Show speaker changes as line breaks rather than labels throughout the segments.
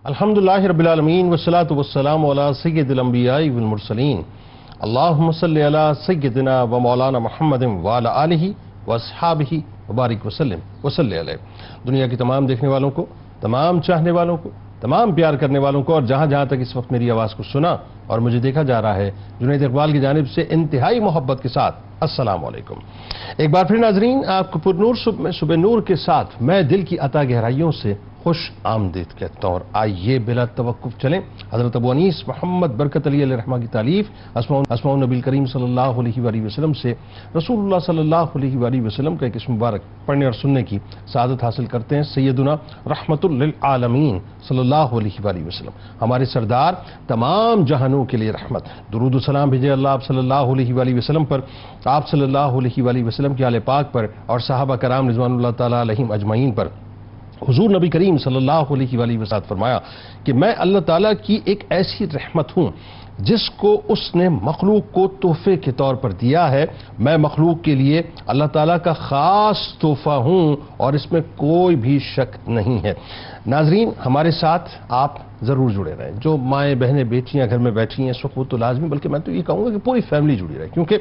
الحمدللہ رب العالمین والصلاة والسلام علی سید الانبیاء والمرسلین اللہم صلی علی سیدنا و مولانا محمد وعلی آلہ واصحابہ وبارک وسلم وصلی علیہ۔ دنیا کی تمام دیکھنے والوں کو، تمام چاہنے والوں کو، تمام پیار کرنے والوں کو اور جہاں جہاں تک اس وقت میری آواز کو سنا اور مجھے دیکھا جا رہا ہے، جنید اقبال کی جانب سے انتہائی محبت کے ساتھ السلام علیکم۔ ایک بار پھر ناظرین، آپ کو پرنور صبح نور کے ساتھ میں دل کی عطا گہرائیوں سے خوش آمدید کہتا ہوں، اور آئیے بلا توقف چلیں حضرت ابو انیس محمد برکت علی علیہ رحمہ کی تالیف اسماء النبی کریم صلی اللہ علیہ وآلہ وسلم سے رسول اللہ صلی اللہ علیہ وآلہ وسلم کا ایک اسم مبارک پڑھنے اور سننے کی سعادت حاصل کرتے ہیں۔ سیدنا رحمت للعالمین صلی اللہ علیہ وآلہ وسلم، ہمارے سردار، تمام جہانوں کے لیے رحمت، درود و سلام بھیجے اللہ آپ صلی اللہ علیہ وآلہ وسلم پر، آپ صلی اللہ علیہ وآلہ وسلم کے آل پاک پر اور صحابہ کرام رضوان اللہ تعالیٰ علیہم اجمعین پر۔ حضور نبی کریم صلی اللہ علیہ وآلہ وسلم فرمایا کہ میں اللہ تعالیٰ کی ایک ایسی رحمت ہوں جس کو اس نے مخلوق کو تحفے کے طور پر دیا ہے۔ میں مخلوق کے لیے اللہ تعالیٰ کا خاص تحفہ ہوں اور اس میں کوئی بھی شک نہیں ہے۔ ناظرین، ہمارے ساتھ آپ ضرور جڑے رہیں، جو مائیں بہنیں بیٹیاں گھر میں بیٹھی ہیں اس وقت وہ تو لازمی، بلکہ میں تو یہ کہوں گا کہ پوری فیملی جڑی رہے، کیونکہ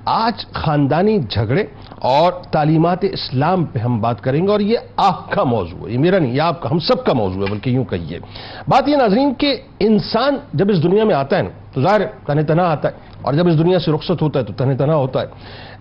آج خاندانی جھگڑے اور تعلیمات اسلام پہ ہم بات کریں گے، اور یہ آپ کا موضوع ہے، یہ میرا نہیں، یہ آپ کا، ہم سب کا موضوع ہے، بلکہ یوں کہیے۔ بات یہ ناظرین کہ انسان جب اس دنیا میں آتا ہے نا تو ظاہر تنہ تنہا آتا ہے، اور جب اس دنیا سے رخصت ہوتا ہے تو تنہ تنہا ہوتا ہے،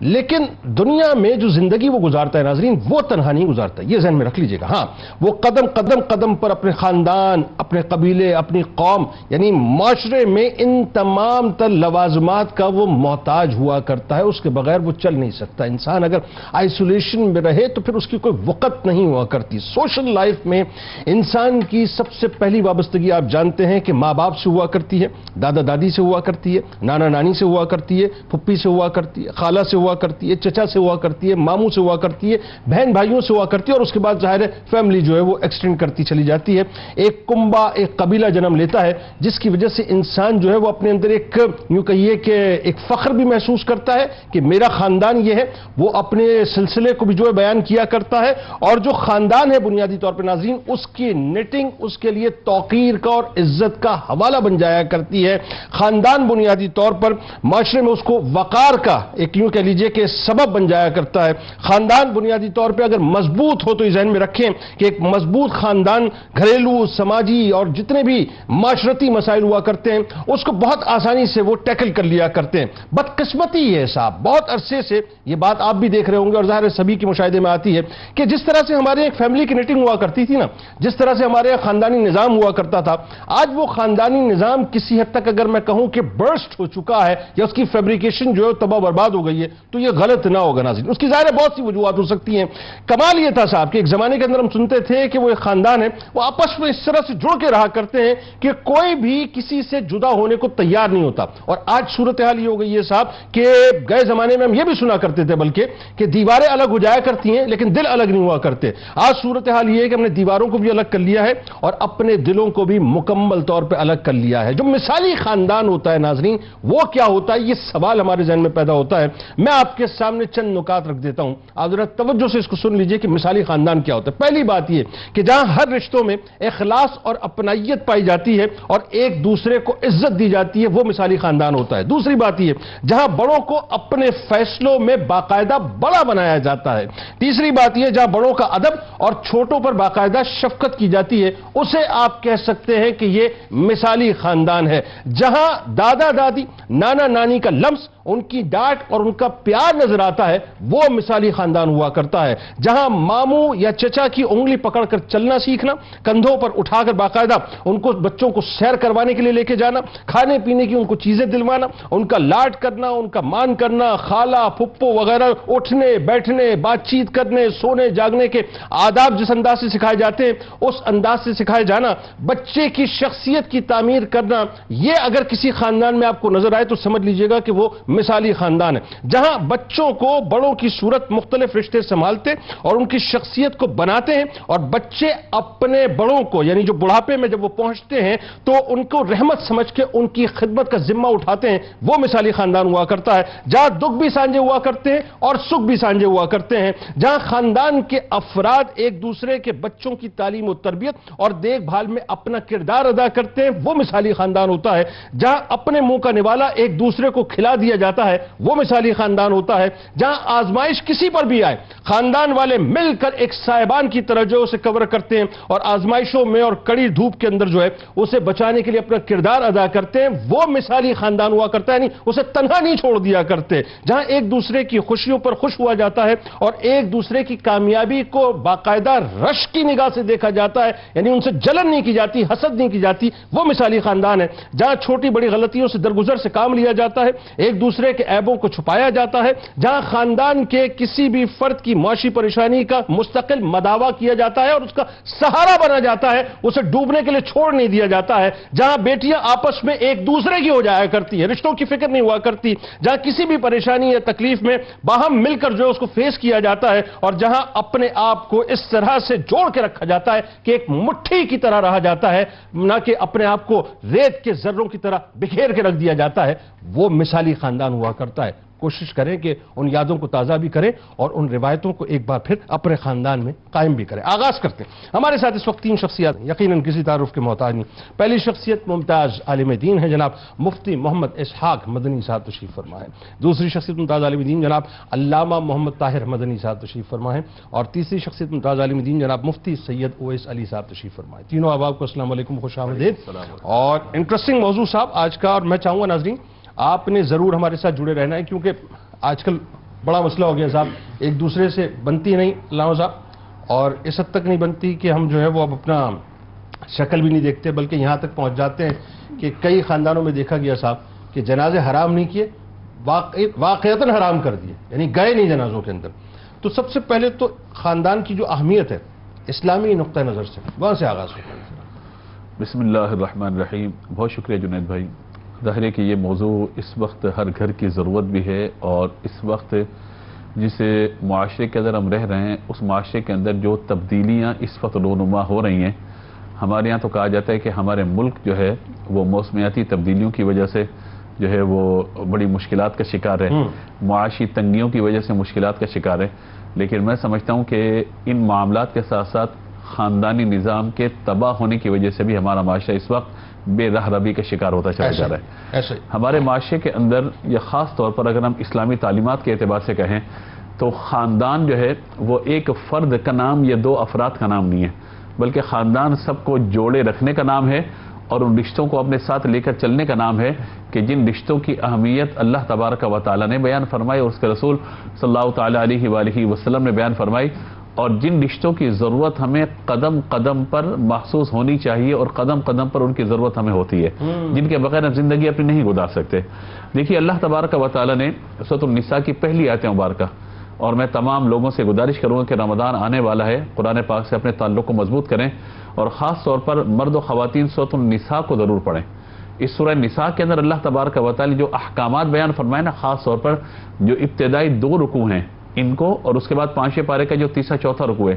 لیکن دنیا میں جو زندگی وہ گزارتا ہے ناظرین، وہ تنہا نہیں گزارتا، یہ ذہن میں رکھ لیجئے گا۔ ہاں، وہ قدم قدم قدم پر اپنے خاندان، اپنے قبیلے، اپنی قوم، یعنی معاشرے میں ان تمام تر لوازمات کا وہ محتاج ہوا کرتا ہے، اس کے بغیر وہ چل نہیں سکتا۔ انسان اگر آئسولیشن میں رہے تو پھر اس کی کوئی وقت نہیں ہوا کرتی۔ سوشل لائف میں انسان کی سب سے پہلی وابستگی آپ جانتے ہیں کہ ماں باپ سے ہوا کرتی ہے، دادا دادی سے ہوا کرتی ہے، نانا نانی سے ہوا کرتی ہے، پھپھی سے ہوا کرتی ہے، خالہ سے ہوا کرتی ہے، چچا سے ہوا کرتی ہے، ماموں سے ہوا کرتی ہے، بہن بھائیوں سے ہوا کرتی ہے، اور اس کے بعد ظاہر ہے فیملی جو ہے وہ ایکسٹینڈ کرتی چلی جاتی ہے۔ ایک کنبہ، ایک قبیلہ جنم لیتا ہے، جس کی وجہ سے انسان جو ہے وہ اپنے اندر ایک یوں کہیے کہ ایک فخر بھی محسوس کرتا ہے کہ میرا خاندان یہ ہے، وہ اپنے سلسلے کو بھی جو ہے بیان کیا کرتا ہے، اور جو خاندان ہے بنیادی طور پہ ناظرین، اس کی نیٹنگ اس کے لیے توقیر کا اور عزت کا حوالہ بن جایا کرتی ہے۔ خاندان بنیادی طور پر معاشرے میں اس کو وقار کا ایک یوں کہہ لیجئے کہ سبب بن جایا کرتا ہے۔ خاندان بنیادی طور پہ اگر مضبوط ہو تو یہ ذہن میں رکھیں کہ ایک مضبوط خاندان گھریلو، سماجی اور جتنے بھی معاشرتی مسائل ہوا کرتے ہیں اس کو بہت آسانی سے وہ ٹیکل کر لیا کرتے ہیں۔ بدقسمتی یہ ہے صاحب، بہت عرصے سے یہ بات آپ بھی دیکھ رہے ہوں گے اور ظاہر ہے سبھی کے مشاہدے میں آتی ہے کہ جس طرح سے ہمارے ایک فیملی کی نیٹنگ ہوا کرتی تھی نا، جس طرح سے ہمارے خاندانی نظام ہوا کرتا تھا، آج وہ خاندانی نظام کسی حد تک اگر میں کہوں کہ برسٹ ہو چکا ہے یا اس کی فیبریکیشن جو ہے تباہ برباد ہو گئی ہے تو یہ غلط نہ ہوگا ناظرین۔ اس کی ظاہر ہے بہت سی وجوہات ہو سکتی ہیں۔ کمال یہ تھا صاحب کہ ایک زمانے کے اندر ہم سنتے تھے کہ وہ ایک خاندان ہے، وہ آپس میں اس طرح سے جڑ کے رہا کرتے ہیں کہ کوئی بھی کسی سے جدا ہونے کو تیار نہیں ہوتا۔ اور آج صورتحال یہ ہو گئی ہے صاحب کہ گئے زمانے میں ہم یہ بھی سنا کرتے تھے بلکہ کہ دیواریں الگ ہو جایا کرتی ہیں لیکن دل الگ نہیں ہوا کرتے۔ آج صورتحال یہ ہے کہ ہم نے دیواروں کو بھی الگ کر لیا ہے اور اپنے دلوں کو بھی مکمل طور پہ الگ کر لیا ہے۔ جو مثالی خاندان ہوتا ہے ناظرین، وہ کیا ہوتا ہے، یہ سوال ہمارے ذہن میں پیدا ہوتا ہے۔ میں آپ کے سامنے چند نکات رکھ دیتا ہوں، آپ ذرا توجہ سے اس کو سن لیجئے کہ مثالی خاندان کیا ہوتا ہے۔ پہلی بات یہ کہ جہاں ہر رشتوں میں اخلاص اور اپنائیت پائی جاتی ہے اور ایک دوسرے کو عزت دی جاتی ہے، وہ مثالی خاندان ہوتا ہے۔ دوسری بات یہ جہاں بڑوں کو اپنے فیصلوں میں باقاعدہ بڑا بنایا جاتا ہے۔ تیسری بات یہ جہاں بڑوں کا ادب اور چھوٹوں پر باقاعدہ شفقت کی جاتی ہے، اسے آپ کہہ سکتے ہیں کہ یہ مثالی خاندان ہے۔ جہاں دادا دادی، نانا نانی کا لمس، ان کی ڈانٹ اور ان کا پیار نظر آتا ہے، وہ مثالی خاندان ہوا کرتا ہے۔ جہاں ماموں یا چچا کی انگلی پکڑ کر چلنا سیکھنا، کندھوں پر اٹھا کر باقاعدہ ان کو بچوں کو سیر کروانے کے لیے لے کے جانا، کھانے پینے کی ان کو چیزیں دلوانا، ان کا لاڈ کرنا، ان کا مان کرنا، خالہ پھپھو وغیرہ، اٹھنے بیٹھنے، بات چیت کرنے، سونے جاگنے کے آداب جس انداز سے سکھائے جاتے ہیں اس انداز سے سکھائے جانا، بچے کی شخصیت کی تعمیر کرنا، یہ اگر کسی خاندان میں آپ کو نظر آئے تو سمجھ لیجئے گا کہ وہ مثالی خاندان ہے، جہاں بچوں کو بڑوں کی صورت مختلف رشتے سنبھالتے اور ان کی شخصیت کو بناتے ہیں، اور بچے اپنے بڑوں کو یعنی جو بڑھاپے میں جب وہ پہنچتے ہیں تو ان کو رحمت سمجھ کے ان کی خدمت کا ذمہ اٹھاتے ہیں، وہ مثالی خاندان ہوا کرتا ہے، جہاں دکھ بھی سانجے ہوا کرتے ہیں اور سکھ بھی سانجے ہوا کرتے ہیں، جہاں خاندان کے افراد ایک دوسرے کے بچوں کی تعلیم و تربیت اور دیکھ بھال میں اپنا کردار ادا کرتے ہیں، وہ مثالی خاندان ہوتا ہے، جہاں اپنے منہ کا نوالا ایک دوسرے کو کھلا دیا جاتا ہے، وہ مثالی خاندان ہوتا ہے، جہاں آزمائش کسی پر بھی آئے خاندان والے مل کر ایک سائبان کی طرح جو اسے کور کرتے ہیں اور آزمائشوں میں اور کڑی دھوپ کے اندر جو ہے اسے بچانے کے لیے اپنا کردار ادا کرتے ہیں، وہ مثالی خاندان ہوا کرتا ہے، یعنی اسے تنہا نہیں چھوڑ دیا کرتے، جہاں ایک دوسرے کی خوشیوں پر خوش ہوا جاتا ہے اور ایک دوسرے کی کامیابی کو باقاعدہ رشک کی نگاہ سے دیکھا جاتا ہے، یعنی ان سے جلن نہیں کی جاتی، حسد نہیں کی جاتی، وہ مثالی خاندان ہے، جہاں چھوٹی بڑی غلطیوں سے درگزر سے کام لیا جاتا ہے، ایک دوسرے کے عیبوں کو چھپایا جاتا ہے، جہاں خاندان کے کسی بھی فرد کی معاشی پریشانی کا مستقل مداوا کیا جاتا ہے اور اس کا سہارا بنا جاتا ہے، اسے ڈوبنے کے لیے چھوڑ نہیں دیا جاتا ہے، جہاں بیٹیاں آپس میں ایک دوسرے کی ہو جایا کرتی ہے، رشتوں کی فکر نہیں ہوا کرتی، جہاں کسی بھی پریشانی یا تکلیف میں باہم مل کر جو ہے اس کو فیس کیا جاتا ہے، اور جہاں اپنے آپ کو اس طرح سے جوڑ کے رکھا جاتا ہے کہ ایک مٹھی کی طرح رہا جاتا ہے، نہ کہ اپنے آپ کو ریت کے ذروں کی طرح بکھیر کے رکھ دیا جاتا ہے، وہ مثالی خاندان ہوا کرتا ہے۔ کوشش کریں کہ ان یادوں کو تازہ بھی کریں اور ان روایتوں کو ایک بار پھر اپنے خاندان میں قائم بھی کریں۔ آغاز کرتے ہیں۔ ہمارے ساتھ اس وقت 3 شخصیات یقیناً کسی تعارف کے محتاج نہیں۔ پہلی شخصیت ممتاز عالم دین ہے جناب مفتی محمد اسحاق مدنی صاحب تشریف فرما ہے۔ دوسری شخصیت ممتاز عالم دین جناب علامہ محمد طاہر مدنی صاحب تشریف فرما ہے، اور تیسری شخصیت ممتاز عالم دین جناب مفتی سید اویس علی صاحب تشریف فرما ہے۔ تینوں احباب کو السلام علیکم، خوش آمدید۔ اور انٹرسٹنگ موضوع صاحب آج کا، اور میں چاہوں گا ناظرین آپ نے ضرور ہمارے ساتھ جڑے رہنا ہے، کیونکہ آج کل بڑا مسئلہ ہو گیا صاحب، ایک دوسرے سے بنتی نہیں علامہ صاحب، اور اس حد تک نہیں بنتی کہ ہم جو ہے وہ اب اپنا شکل بھی نہیں دیکھتے، بلکہ یہاں تک پہنچ جاتے ہیں کہ کئی خاندانوں میں دیکھا گیا صاحب کہ جنازے حرام نہیں کیے، واقعتاً حرام کر دیے، یعنی گئے نہیں جنازوں کے اندر۔ تو سب سے پہلے تو خاندان کی جو اہمیت ہے اسلامی نقطہ نظر سے، وہاں سے آغاز ہوتا ہے۔
بسم اللہ الرحمن الرحیم۔ بہت شکریہ جنید بھائی۔ ظاہر ہے کہ یہ موضوع اس وقت ہر گھر کی ضرورت بھی ہے، اور اس وقت جس معاشرے کے اندر ہم رہ رہے ہیں اس معاشرے کے اندر جو تبدیلیاں اس وقت رونما ہو رہی ہیں، ہمارے یہاں تو کہا جاتا ہے کہ ہمارے ملک جو ہے وہ موسمیاتی تبدیلیوں کی وجہ سے جو ہے وہ بڑی مشکلات کا شکار ہے، معاشی تنگیوں کی وجہ سے مشکلات کا شکار ہے، لیکن میں سمجھتا ہوں کہ ان معاملات کے ساتھ ساتھ خاندانی نظام کے تباہ ہونے کی وجہ سے بھی ہمارا معاشرہ اس وقت بے راہ ربی کا شکار ہوتا چلا جا رہا ہے۔ ہمارے معاشرے کے اندر یا خاص طور پر اگر ہم اسلامی تعلیمات کے اعتبار سے کہیں تو خاندان جو ہے وہ ایک فرد کا نام یا 2 افراد کا نام نہیں ہے، بلکہ خاندان سب کو جوڑے رکھنے کا نام ہے، اور ان رشتوں کو اپنے ساتھ لے کر چلنے کا نام ہے کہ جن رشتوں کی اہمیت اللہ تبارک و تعالیٰ نے بیان فرمائی اور اس کے رسول صلی اللہ تعالیٰ علیہ وآلہ وسلم نے بیان فرمائی، اور جن رشتوں کی ضرورت ہمیں قدم قدم پر محسوس ہونی چاہیے اور قدم قدم پر ان کی ضرورت ہمیں ہوتی ہے، جن کے بغیر ہم زندگی اپنی نہیں گزار سکتے۔ دیکھیے اللہ تبارک و تعالیٰ نے سورۃ النساء کی پہلی آیت مبارکہ، اور میں تمام لوگوں سے گزارش کروں گا کہ رمضان آنے والا ہے، قرآن پاک سے اپنے تعلق کو مضبوط کریں، اور خاص طور پر مرد و خواتین سورۃ النساء کو ضرور پڑھیں۔ اس سورہ نساء کے اندر اللہ تبارک و تعالیٰ نے جو احکامات بیان فرمائے نا، خاص طور پر جو ابتدائی 2 رکوع ہیں ان کو، اور اس کے بعد 5ویں پارے کا جو 3 4 رکوع ہے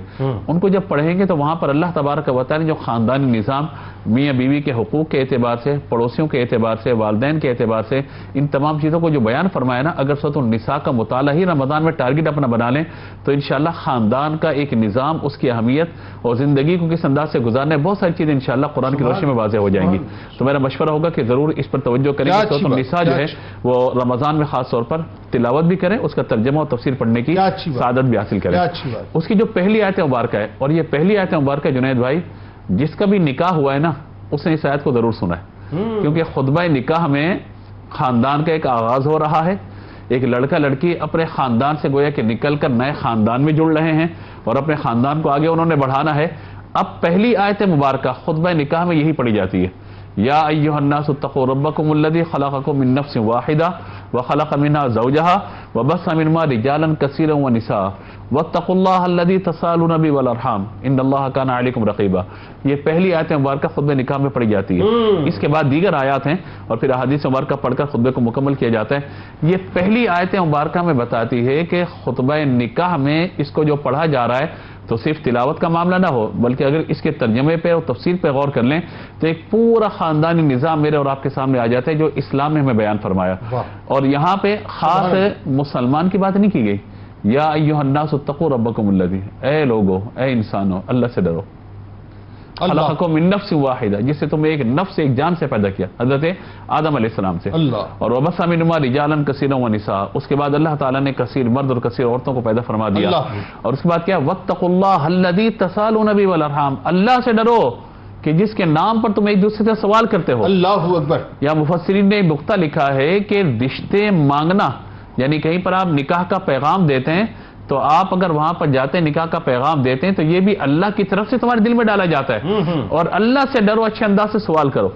ان کو جب پڑھیں گے تو وہاں پر اللہ تبارک و تعالیٰ نے جو خاندانی نظام، میاں بیوی کے حقوق کے اعتبار سے، پڑوسیوں کے اعتبار سے، والدین کے اعتبار سے، ان تمام چیزوں کو جو بیان فرمایا نا، اگر سورۃ النساء کا مطالعہ ہی رمضان میں ٹارگٹ اپنا بنا لیں تو انشاءاللہ خاندان کا ایک نظام، اس کی اہمیت اور زندگی کو کس انداز سے گزارنا ہے، بہت ساری چیزیں انشاءاللہ قرآن کی روشنی میں واضح ہو جائیں گی۔ تو میرا مشورہ ہوگا کہ ضرور اس پر توجہ کریں کہ سورۃ النساء جو ہے وہ رمضان میں خاص طور پر تلاوت بھی کریں، اس کا ترجمہ اور تفسیر پڑھنے کی سعادت بھی حاصل کریں۔ اس کی جو پہلی آیت مبارکہ ہے، اور یہ پہلی آیت مبارکہ جنید بھائی جس کا بھی نکاح ہوا ہے نا اس نے اس آیت کو ضرور سنا ہے، کیونکہ خطبہ نکاح میں خاندان کا ایک آغاز ہو رہا ہے، ایک لڑکا لڑکی اپنے خاندان سے گویا کہ نکل کر نئے خاندان میں جڑ رہے ہیں اور اپنے خاندان کو آگے انہوں نے بڑھانا ہے۔ اب پہلی آیت مبارکہ خطبہ نکاح میں یہی پڑھی جاتی ہے، یا ایھا الناس اتقوا ربکم الذی خلقکم من نفس واحدہ وخلق منها زوجها وبث منهما رجالا كثيرا ونساء واتقوا الله الذي تسالون به والارحام ان الله كان عليكم رقيبا. یہ پہلی آیت مبارکہ خطبہ نکاح میں پڑھی جاتی ہے. اس کے بعد دیگر آیات ہیں اور پھر احادیث مبارکہ پڑھ کر خطبے کو مکمل کیا جاتا ہے. یہ پہلی آیت مبارکہ میں بتاتی ہے کہ خطبہ نکاح میں اس کو جو پڑھا جا رہا ہے تو صرف تلاوت کا معاملہ نہ ہو، بلکہ اگر اس کے ترجمے پہ اور تفسیر پہ غور کر لیں تو ایک پورا خاندانی نظام میرے اور آپ کے سامنے آ جاتا ہے جو اسلام نے ہمیں بیان فرمایا. اور یہاں پہ خاص مسلمان کی بات نہیں کی گئی. یا ایھا الناس اتقوا ربکم الذی، اے لوگو، اے انسانو، اللہ سے ڈرو. خلقکم من نفس واحدہ، جس سے تم ایک نفس، ایک جان سے پیدا کیا، حضرت آدم علیہ السلام سے. اور وبث منہما رجالا کثیرا ونساء، اس کے بعد اللہ تعالیٰ نے کثیر مرد اور کثیر عورتوں کو پیدا فرما دیا. اور اس کے بعد کیا؟ واتقوا اللہ الذی تسالون به والارحام، اللہ سے ڈرو کہ جس کے نام پر تم ایک دوسرے سے سوال کرتے ہو.
اللہ اکبر.
یا مفسرین نے نقطہ لکھا ہے کہ رشتے مانگنا، یعنی کہیں پر آپ نکاح کا پیغام دیتے ہیں تو آپ اگر وہاں پر جاتے ہیں نکاح کا پیغام دیتے ہیں تو یہ بھی اللہ کی طرف سے تمہارے دل میں ڈالا جاتا ہے. اور اللہ سے ڈرو، اچھے انداز سے سوال کرو،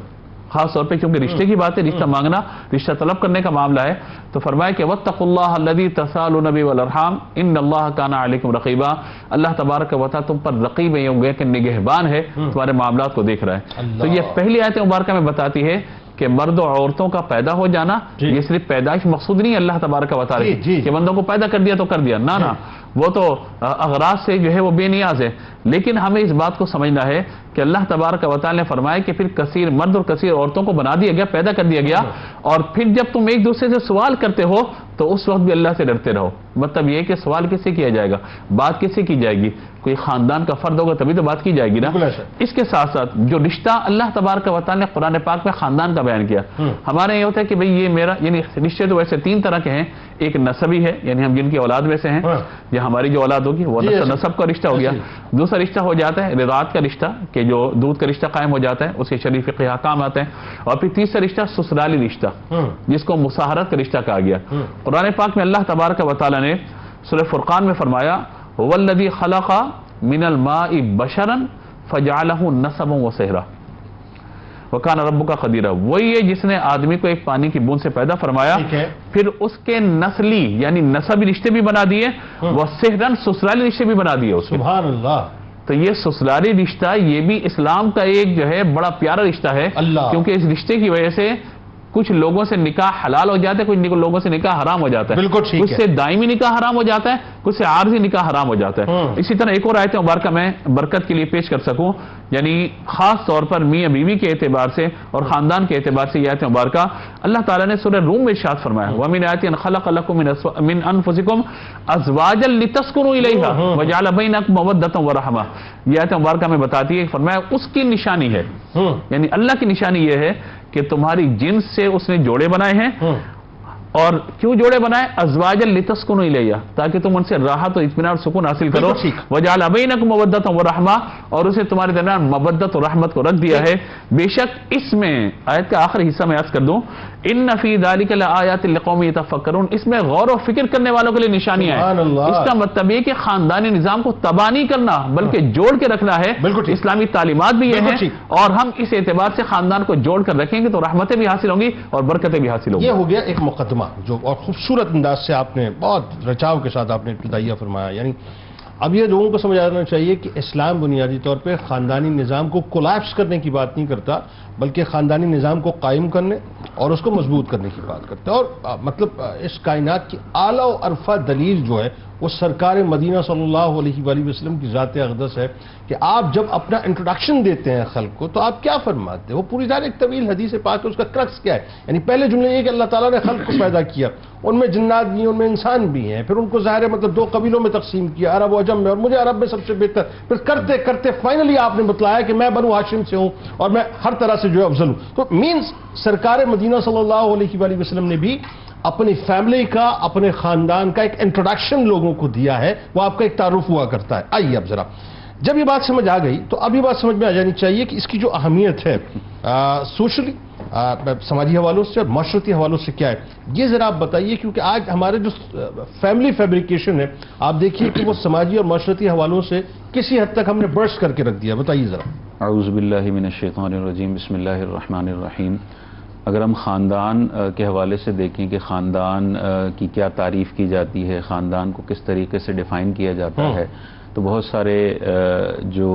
خاص طور پہ کیونکہ رشتے کی بات ہے، رشتہ مانگنا، رشتہ طلب کرنے کا معاملہ ہے. تو فرمایا کہ واتقوا اللہ الذی تسالون به والارحام ان اللہ کان علیکم رقیبا، اللہ تبارک و تعالی تم پر رقیب ہے، یہ کہ نگہبان ہے، تمہارے معاملات کو دیکھ رہا ہے. تو یہ پہلی آیت مبارکہ میں بتاتی ہے کہ مرد و عورتوں کا پیدا ہو جانا یہ صرف پیدائش مقصود نہیں اللہ تبارک و تعالی کہ بندوں کو پیدا کر دیا تو کر دیا، نہ وہ تو اغراض سے جو ہے وہ بے نیاز ہے. لیکن ہمیں اس بات کو سمجھنا ہے کہ اللہ تبارک و تعالی نے فرمایا کہ پھر کثیر مرد اور کثیر عورتوں کو بنا دیا گیا، پیدا کر دیا گیا. اور پھر جب تم ایک دوسرے سے سوال کرتے ہو تو اس وقت بھی اللہ سے ڈرتے رہو. مطلب یہ کہ سوال کس سے کیا جائے گا، بات کس سے کی جائے گی؟ کوئی خاندان کا فرد ہوگا تبھی تو بات کی جائے گی نا. اس کے ساتھ ساتھ جو رشتہ اللہ تبارک و تعالی نے قرآن پاک میں خاندان کا بیان کیا. ہمارے یہ ہوتا ہے کہ بھئی یہ میرا، یعنی رشتے تو ویسے تین طرح کے ہیں. ایک نسبی ہے، یعنی ہم جن کی اولاد میں سے ہیں، یا ہماری جو اولاد ہوگی وہ نسب کا رشتہ ہو گیا. دوسرا رشتہ ہو جاتا ہے رضاعت کا رشتہ کہ جو دودھ کا رشتہ قائم ہو جاتا ہے، اس کے شرعی فقہی احکام آتے ہیں. اور پھر تیسرا رشتہ سسرالی رشتہ جس کو مصاہرت کا رشتہ کہا گیا. قرآن پاک میں اللہ تبارک و تعالی نے سورہ فرقان میں فرمایا هو الذی خلق من الماء بشرا فجعله نسبا وصہرا وکان ربک قدیرا. وہی ہے جس نے آدمی کو ایک پانی کی بوند سے پیدا فرمایا، پھر اس کے نسلی یعنی نسبی رشتے بھی بنا دیے، وہ صہرن سسرالی رشتے بھی بنا دیے.
سبحان اللہ.
تو یہ سسرالی رشتہ یہ بھی اسلام کا ایک جو ہے بڑا پیارا رشتہ ہے، کیونکہ اس رشتے کی وجہ سے کچھ لوگوں سے نکاح حلال ہو جاتا ہے، کچھ لوگوں سے نکاح حرام ہو جاتا ہے. کچھ سے دائمی نکاح حرام ہو جاتا ہے، کچھ سے عارضی نکاح حرام ہو جاتا ہے. اسی طرح ایک اور آیت مبارکہ میں برکت کے لیے پیش کر سکوں، یعنی خاص طور پر میاں بیوی کے اعتبار سے اور خاندان کے اعتبار سے یہ آیت مبارکہ اللہ تعالیٰ نے سورہ روم میں ارشاد فرمایا وَمِنْ آیَاتِهِ أَنْ خَلَقَ لَكُم مِّنْ أَنفُسِكُمْ أَزْوَاجًا لِتَسْكُنُوا إِلَيْهَا وَجَعَلَ بَيْنَكُم مَّوَدَّةً وَرَحْمَةً. یہ آیت مبارکہ میں بتاتی ہے، فرمایا اس کی نشانی ہے، یعنی اللہ کی نشانی یہ ہے کہ تمہاری جنس سے اس نے جوڑے بنائے ہیں. اور کیوں جوڑے بنائے؟ ازواجا لتسکنوا الیہا، تاکہ تم ان سے راحت و اطمینان اور سکون حاصل کرو. وجعل بینکم مودۃ ورحمہ، اور اسے تمہارے درمیان مودت اور رحمت کو رکھ دیا ہے. بے شک اس میں آیت کا آخری حصہ میں عرض کر دوں ان فی ذلک لآیات لقوم یتفکرون، اس میں غور و فکر کرنے والوں کے لیے نشانیاں ہیں. اس کا مطلب یہ کہ خاندانی نظام کو تباہ نہیں کرنا بلکہ جوڑ کے رکھنا ہے. اسلامی تعلیمات بھی یہ ہیں، اور ہم اس اعتبار سے خاندان کو جوڑ کر رکھیں گے تو رحمتیں بھی حاصل ہوں گی اور برکتیں بھی حاصل ہوں گی.
یہ ہو گیا ایک مقدمہ جو اور خوبصورت انداز سے آپ نے بہت رچاؤ کے ساتھ آپ نے ابتدائیہ فرمایا. یعنی اب یہ لوگوں کو سمجھ آنا چاہیے کہ اسلام بنیادی طور پہ خاندانی نظام کو کولیپس کرنے کی بات نہیں کرتا بلکہ خاندانی نظام کو قائم کرنے اور اس کو مضبوط کرنے کی بات کرتا ہے. اور مطلب اس کائنات کی اعلیٰ و عرفہ دلیل جو ہے وہ سرکار مدینہ صلی اللہ علیہ وآلہ وسلم کی ذات اقدس ہے کہ آپ جب اپنا انٹروڈکشن دیتے ہیں خلق کو تو آپ کیا فرماتے ہیں؟ وہ پوری ظاہر ایک طویل حدیث پاک ہے، اس کا کرکس کیا ہے؟ یعنی پہلے جملے یہ کہ اللہ تعالیٰ نے خلق کو پیدا کیا، ان میں جنات بھی ہیں، ان میں انسان بھی ہیں، پھر ان کو ظاہر ہے مطلب دو قبیلوں میں تقسیم کیا، عرب و عجم میں، اور مجھے عرب میں سب سے بہتر. پھر کرتے کرتے فائنلی آپ نے بتلایا کہ میں بنو ہاشم سے ہوں اور میں ہر طرح سے جو ہے افضل ہوں. تو مینز سرکار مدینہ صلی اللہ علیہ وآلہ وسلم نے بھی اپنی فیملی کا، اپنے خاندان کا ایک انٹروڈکشن لوگوں کو دیا ہے، وہ آپ کا ایک تعارف ہوا کرتا ہے. آئیے اب ذرا جب یہ بات سمجھ آ گئی تو اب یہ بات سمجھ میں آ جانی چاہیے کہ اس کی جو اہمیت ہے سوشلی، سماجی حوالوں سے اور معاشرتی حوالوں سے کیا ہے، یہ ذرا آپ بتائیے. کیونکہ آج ہمارے جو فیملی فیبریکیشن ہے آپ دیکھیے کہ وہ سماجی اور معاشرتی حوالوں سے کسی حد تک ہم نے برسٹ کر کے رکھ دیا. بتائیے ذرا.
اعوذ باللہ من الشیطان الرجیم، بسم اللہ الرحمن الرحیم. اگر ہم خاندان کے حوالے سے دیکھیں کہ خاندان کی کیا تعریف کی جاتی ہے، خاندان کو کس طریقے سے ڈیفائن کیا جاتا ہے، تو بہت سارے جو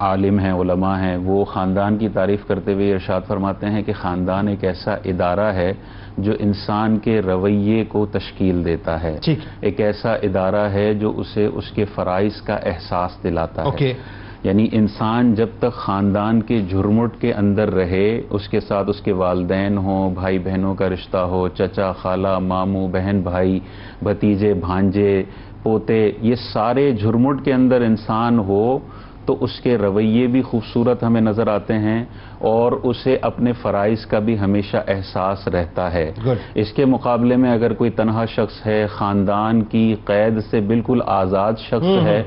عالم ہیں، علماء ہیں، وہ خاندان کی تعریف کرتے ہوئے ارشاد فرماتے ہیں کہ خاندان ایک ایسا ادارہ ہے جو انسان کے رویے کو تشکیل دیتا ہے، ایک ایسا ادارہ ہے جو اسے اس کے فرائض کا احساس دلاتا ہے۔ یعنی انسان جب تک خاندان کے جھرمٹ کے اندر رہے، اس کے ساتھ اس کے والدین ہوں، بھائی بہنوں کا رشتہ ہو، چچا خالہ ماموں بہن بھائی بھتیجے بھانجے پوتے، یہ سارے جھرمٹ کے اندر انسان ہو تو اس کے رویے بھی خوبصورت ہمیں نظر آتے ہیں اور اسے اپنے فرائض کا بھی ہمیشہ احساس رہتا ہے۔ اس کے مقابلے میں اگر کوئی تنہا شخص ہے، خاندان کی قید سے بالکل آزاد شخص ہے،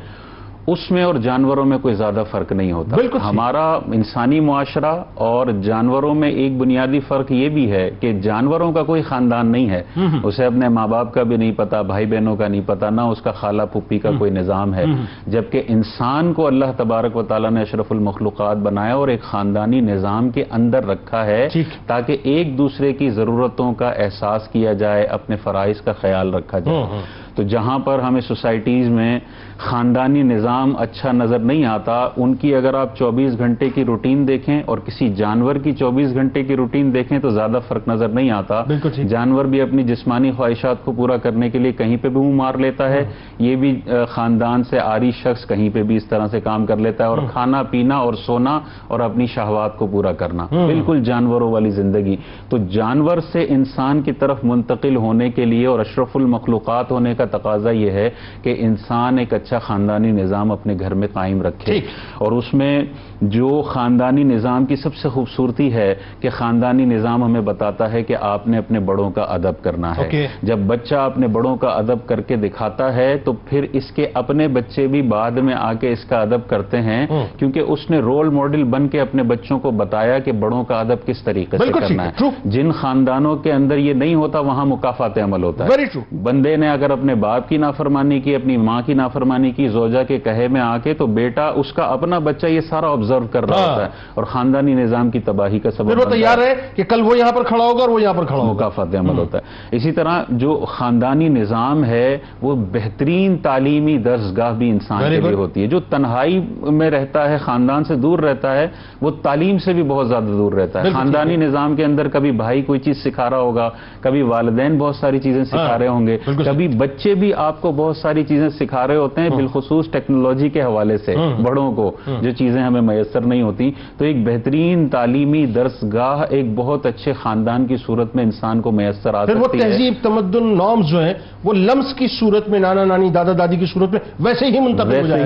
اس میں اور جانوروں میں کوئی زیادہ فرق نہیں ہوتا۔ ہمارا انسانی معاشرہ اور جانوروں میں ایک بنیادی فرق یہ بھی ہے کہ جانوروں کا کوئی خاندان نہیں ہے، اسے اپنے ماں باپ کا بھی نہیں پتا، بھائی بہنوں کا نہیں پتا، نہ اس کا خالہ پھپھی کا کوئی نظام ہے، جبکہ انسان کو اللہ تبارک و تعالیٰ نے اشرف المخلوقات بنایا اور ایک خاندانی نظام کے اندر رکھا ہے تاکہ ایک دوسرے کی ضرورتوں کا احساس کیا جائے، اپنے فرائض کا خیال رکھا جائے۔ تو جہاں پر ہمیں سوسائٹیز میں خاندانی نظام اچھا نظر نہیں آتا، ان کی اگر آپ 24 گھنٹے کی روٹین دیکھیں اور کسی جانور کی 24 گھنٹے کی روٹین دیکھیں تو زیادہ فرق نظر نہیں آتا۔ جانور بھی اپنی جسمانی خواہشات کو پورا کرنے کے لیے کہیں پہ بھی منہ مار لیتا ہے، یہ بھی خاندان سے عاری شخص کہیں پہ بھی اس طرح سے کام کر لیتا ہے، اور کھانا پینا اور سونا اور اپنی شہوات کو پورا کرنا، بالکل جانوروں والی زندگی۔ تو جانور سے انسان کی طرف منتقل ہونے کے لیے اور اشرف المخلوقات ہونے کا تقاضا یہ ہے کہ انسان ایک اچھا خاندانی نظام اپنے گھر میں قائم رکھے، اور اس میں جو خاندانی نظام کی سب سے خوبصورتی ہے کہ خاندانی نظام ہمیں بتاتا ہے کہ آپ نے اپنے بڑوں کا ادب کرنا ہے۔ جب بچہ اپنے بڑوں کا ادب کر کے دکھاتا ہے تو پھر اس کے اپنے بچے بھی بعد میں آ کے اس کا ادب کرتے ہیں، کیونکہ اس نے رول ماڈل بن کے اپنے بچوں کو بتایا کہ بڑوں کا ادب کس طریقے سے کرنا ہے۔ جن خاندانوں کے اندر یہ نہیں ہوتا وہاں مکافات عمل ہوتا ہے۔ بندے نے اگر اپنے باپ کی نافرمانی کی، اپنی ماں کی نافرمانی کی، زوجہ کے کہے میں آ کے، تو بیٹا اس کا اپنا بچہ یہ سارا آبزرو کر رہا ہوتا ہے اور خاندانی نظام کی تباہی کا سبب
بنتا ہے۔ تیار ہے کہ کل وہ یہاں پر کھڑا ہوگا اور وہ یہاں پر کھڑا ہوگا،
مکافات عمل ہوتا ہے۔ اسی طرح جو خاندانی نظام ہے وہ بہترین تعلیمی درسگاہ بھی انسان کے لیے ہوتی ہے۔ جو تنہائی میں رہتا ہے، خاندان سے دور رہتا ہے، وہ تعلیم سے بھی بہت زیادہ دور رہتا ہے۔ خاندانی نظام کے اندر کبھی بھائی کوئی چیز سکھا رہا ہوگا، کبھی والدین بہت ساری چیزیں سکھا رہے ہوں گے، کبھی بچے بھی آپ کو بہت ساری چیزیں سکھا رہے ہوتے ہیں، بالخصوص ٹیکنالوجی کے حوالے سے بڑوں کو جو چیزیں ہمیں میسر نہیں ہوتی۔ تو ایک بہترین تعلیمی درسگاہ ایک بہت اچھے خاندان کی صورت میں انسان کو میسر آ سکتی ہے۔
وہ تہذیب تمدن نارمز جو ہیں وہ لمس کی صورت میں، نانا نانی دادا دادی کی صورت میں ویسے ہی